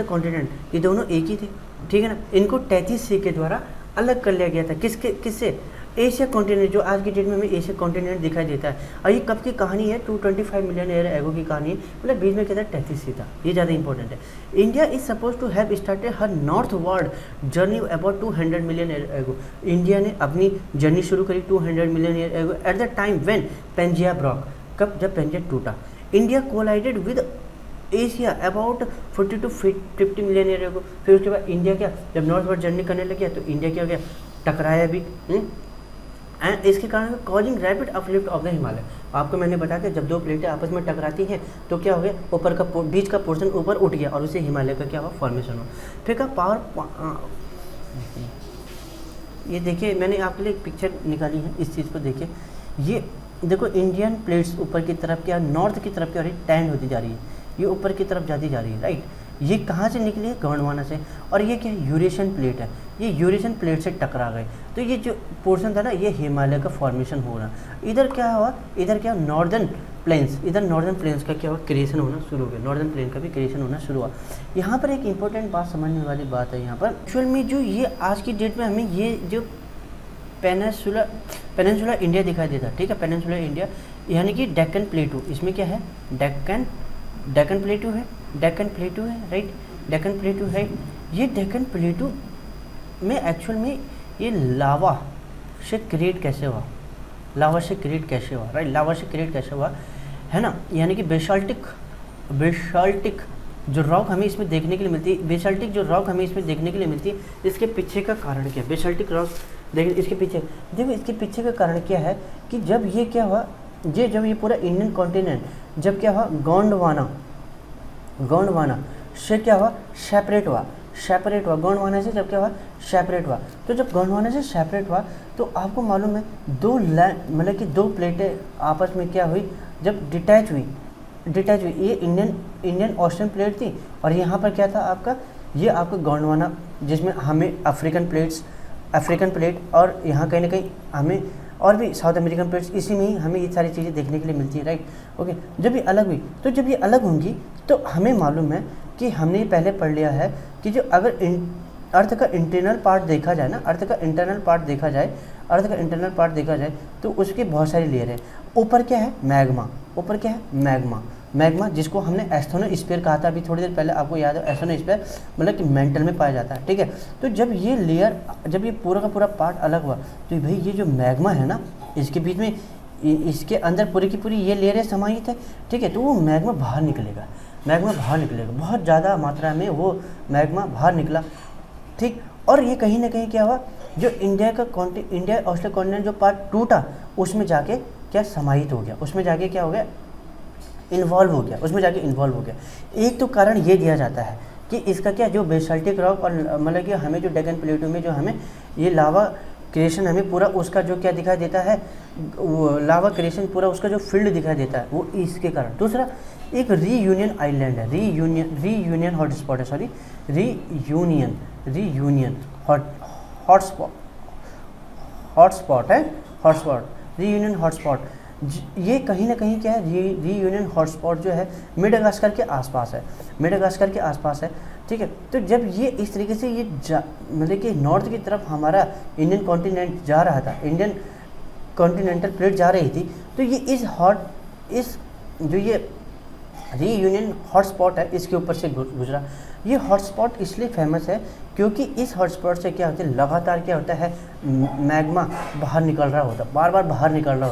कॉन्टिनेंट ये दोनों एक ही थे, ठीक है ना। इनको टैथिस सी के द्वारा अलग कर लिया गया था, किससे, एशिया कॉन्टिनेंट, जो आज की डेट में हमें एशिया कॉन्टिनेंट दिखाई देता है। और ये कब की कहानी है, 225 मिलियन ईयर एगो की कहानी है, मतलब बीच में कहता है टैथिस सी था, ये ज़्यादा इंपॉर्टेंट है। India is suppose to have started her north world journey about 200 million year ago. India ने अपनी जर्नी शुरू करी 200 million year ago at the time when Pangaea broke, कब, जब पेंजिया टूटा। India collided with Asia about 40 to 50 million year ago. फिर उसके बाद इंडिया क्या, जब नॉर्थ वर्ल्ड जर्नी करने लग गया तो इंडिया क्या हो गया, टकराया भी, एंड इसके कारण causing rapid uplift of the Himalaya. आपको मैंने बताया कि जब दो प्लेटें आपस में टकराती हैं तो क्या हो गया, ऊपर का बीच का पोर्शन ऊपर उठ गया और उसे हिमालय का क्या हुआ, फॉर्मेशन हुआ। फिर का पावर, ये देखिए मैंने आपके लिए एक पिक्चर निकाली है, इस चीज़ को देखिए। ये देखो इंडियन प्लेट्स ऊपर की तरफ क्या, नॉर्थ की तरफ क्या हो रही है, टैंड होती जा रही है, ये ऊपर की तरफ जाती जा रही है, राइट। ये कहाँ से निकली है, गोंडवाना से। और ये क्या है, यूरेशियन प्लेट है, ये यूरेशियन प्लेट से टकरा गए। तो ये जो पोर्शन था ना, ये हिमालय का फॉर्मेशन हो रहा। इधर क्या हुआ, इधर क्या नॉर्दर्न प्लेन्स, इधर नॉर्दर्न प्लेन्स का क्या हुआ, क्रिएशन होना शुरू हो गया, नॉर्दर्न प्लेन का भी क्रिएशन होना शुरू हुआ। यहाँ पर एक इंपॉर्टेंट बात समझने वाली बात है, यहाँ पर एक्चुअल में जो ये आज की डेट में हमें ये जो पेनिनसुला इंडिया दिखाई देता है, ठीक है, पेनिनसुला इंडिया यानी कि डेक्कन प्लेटू, इसमें क्या है, डेक्कन प्लेटू है, डेक्कन प्लेटू है, राइट, डेक्कन प्लेटू है। ये डेक्कन प्लेटू में एक्चुअल में ये लावा से क्रिएट कैसे हुआ, लावा से क्रिएट कैसे हुआ, राइट, लावा से क्रिएट कैसे हुआ, है ना, यानी कि बेसाल्टिक जो रॉक हमें इसमें देखने के लिए मिलती है, बेसाल्टिक जो रॉक हमें इसमें देखने के लिए मिलती है, इसके पीछे का कारण क्या है, बेसाल्टिक रॉक देखिए इसके पीछे, देखो इसके पीछे का कारण क्या है कि जब ये क्या हुआ, जब ये पूरा इंडियन कॉन्टिनेंट जब क्या हुआ, गोंडवाना से क्या हुआ, सेपरेट हुआ, गोंडवाना से जब क्या हुआ, सेपरेट हुआ। तो जब गोंडवाना से सेपरेट हुआ तो आपको मालूम है दो लैंड मतलब कि दो प्लेटें आपस में क्या हुई, जब डिटैच हुई, ये इंडियन ओशन प्लेट थी, और यहाँ पर क्या था आपका, ये आपका गोंडवाना, जिसमें हमें अफ्रीकन प्लेट और यहाँ कहीं ना कहीं हमें और भी साउथ अमेरिकन प्लेट्स, इसी में ही हमें ये सारी चीज़ें देखने के लिए मिलती है, राइट, ओके। जब ये अलग हुई, तो जब ये अलग होंगी तो हमें मालूम है कि हमने ये पहले पढ़ लिया है कि जो अगर अर्थ का इंटरनल पार्ट देखा जाए ना, अर्थ का इंटरनल पार्ट देखा जाए तो उसके बहुत सारी लेयर है। ऊपर क्या है, मैग्मा, जिसको हमने एस्थेनोस्फीयर कहा था अभी थोड़ी देर पहले, आपको याद है, एस्थेनोस्फीयर मतलब कि मेंटल में पाया जाता है, ठीक है। तो जब ये लेयर, जब ये पूरा का पूरा पार्ट अलग हुआ, तो भाई ये जो मैग्मा है ना, इसके बीच में, इसके अंदर पूरी की पूरी ये लेयरें समाहित है, ठीक है। तो वो मैग्मा बाहर निकलेगा, बहुत ज़्यादा मात्रा में वो मैग्मा बाहर निकला, ठीक। और ये कहीं ना कहीं क्या हुआ, जो इंडिया ऑस्ट्रेलिया कॉन्टिनेंट जो पार्ट टूटा, उसमें जाके क्या समाहित हो गया, उसमें जाके क्या हो गया, इन्वॉल्व हो गया। एक तो कारण ये दिया जाता है कि इसका क्या, जो बेसाल्टिक रॉक और मतलब कि हमें जो डेक्कन प्लेटू में जो हमें ये लावा क्रिएशन हमें पूरा उसका जो क्या दिखाई देता है, वो लावा क्रिएशन पूरा उसका जो फील्ड दिखाई देता है, वो इसके कारण। दूसरा एक रीयूनियन आइलैंड है, रीयूनियन हॉटस्पॉट है, सॉरी रीयूनियन हॉटस्पॉट। ये कहीं ना कहीं क्या है, रीयूनियन हॉटस्पॉट जो है मेडागास्कर के आसपास है, ठीक है। तो जब ये इस तरीके से ये मतलब कि नॉर्थ की तरफ हमारा इंडियन कॉन्टिनेंट जा रहा था, इंडियन कॉन्टिनेंटल प्लेट जा रही थी, तो ये इस जो ये रीयूनियन हॉटस्पॉट है, इसके ऊपर से गुजरा। ये हॉटस्पॉट इसलिए फेमस है क्योंकि इस हॉटस्पॉट से क्या होता है, लगातार क्या होता है, मैग्मा बाहर निकल रहा होता, बार बार बाहर निकल रहा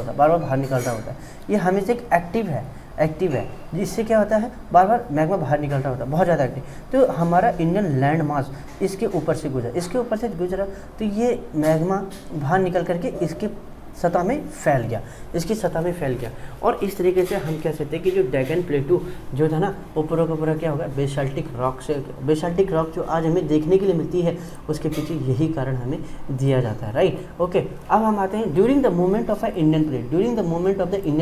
होता है। ये हमेशा एक एक्टिव है, जिससे क्या होता है, बार बार मैग्मा बाहर निकल रहा होता है, बहुत ज़्यादा एक्टिव। तो हमारा इंडियन लैंड मास इसके ऊपर से गुजरा, तो ये मैग्मा बाहर निकल करके इसकी सतह में फैल गया, और इस तरीके से हम कह सकते हैं कि जो डेक्कन प्लेटू जो था ना, वो पूरा का पूरा क्या होगा, बेसाल्टिक रॉक जो आज हमें देखने के लिए मिलती है, उसके पीछे यही कारण हमें दिया जाता है, राइट, ओके। अब हम आते हैं during the movement of the Indian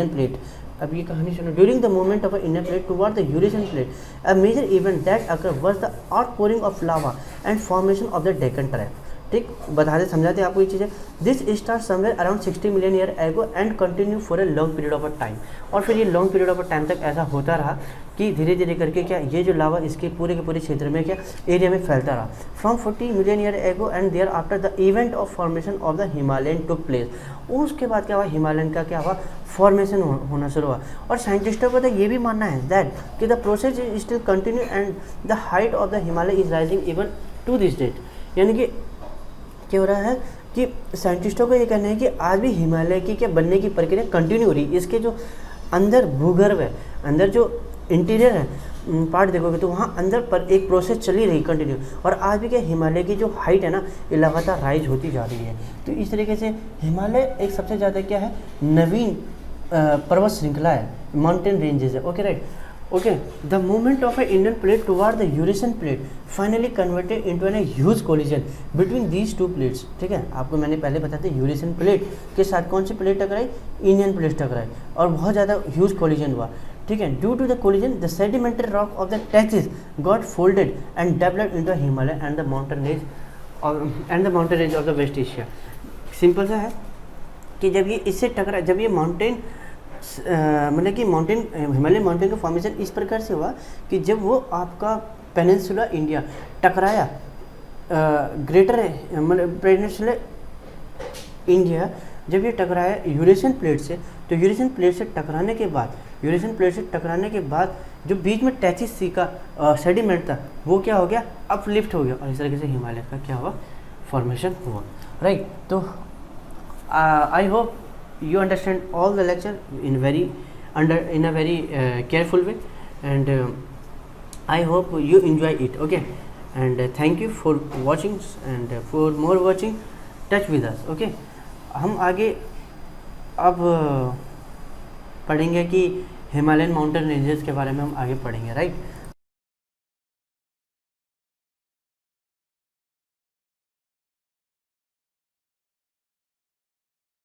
plate, अब ये कहानी सुनो। During the movement of Indian plate toward the Eurasian plate, a major event that occur was the outpouring of lava and formation of the Deccan trap, ठीक, बताते समझाते आपको ये चीज़ें। This start somewhere around 60 million year ago and continue for a long period of time, और फिर ये long period of time तक ऐसा होता रहा कि धीरे धीरे करके क्या, ये जो लावा इसके पूरे के पूरे क्षेत्र में क्या एरिया में फैलता रहा। From 40 million year ago and there after the event of formation of the Himalayan took place, उसके बाद क्या हुआ, हिमालयन का क्या हुआ, फॉर्मेशन होना शुरू हुआ। और साइंटिस्टों का तो ये भी मानना है दैट कि the process is still continue and the height of the Himalaya is rising even to this date, यानी कि क्या हो रहा है कि साइंटिस्टों का ये कहना है कि आज भी हिमालय की क्या बनने की प्रक्रिया कंटिन्यू हो रही है। इसके जो अंदर भूगर्भ है, अंदर जो इंटीरियर है पार्ट देखोगे तो वहाँ अंदर पर एक प्रोसेस चली रही कंटिन्यू, और आज भी क्या हिमालय की जो हाइट है ना, ये लगातार राइज होती जा रही है। तो इस तरीके से हिमालय एक सबसे ज़्यादा क्या है, नवीन पर्वत श्रृंखला है, माउंटेन रेंजेस है, okay, right, okay. The movement of A Indian plate toward the Eurasian plate finally converted into an huge collision between these two plates, ठीक है। आपको मैंने पहले बताया था, यूरेशियन प्लेट के साथ कौन सी प्लेट टकराई, इंडियन प्लेट टकराई, और बहुत ज़्यादा ह्यूज कोलिजन हुआ, ठीक है, due to the collision the sedimentary rock of the Tethys got folded and developed in the Himalaya and the mountain range of the West Asia. Simple सा है कि जब ये इससे टकरा, जब ये माउंटेन मतलब कि माउंटेन हिमालयन माउंटेन का फॉर्मेशन इस प्रकार से हुआ कि जब वो आपका पेनिनसुला इंडिया टकराया ग्रेटर मतलब पेनिनसुला इंडिया जब ये टकराया यूरेशियन प्लेट से, तो यूरेशियन प्लेट से टकराने के बाद जो बीच में टैचिस सी का सेडिमेंट था वो क्या हो गया, अपलिफ्ट हो गया और इस तरीके से हिमालय का क्या हुआ, फॉर्मेशन हुआ, राइट। तो I hope you understand all the lecture in a very careful way, and I hope you enjoy it, okay, and thank you for watching, and for more watching touch with us, okay। हम आगे अब पढ़ेंगे कि Himalayan mountain ranges के बारे में हम आगे पढ़ेंगे, राइट।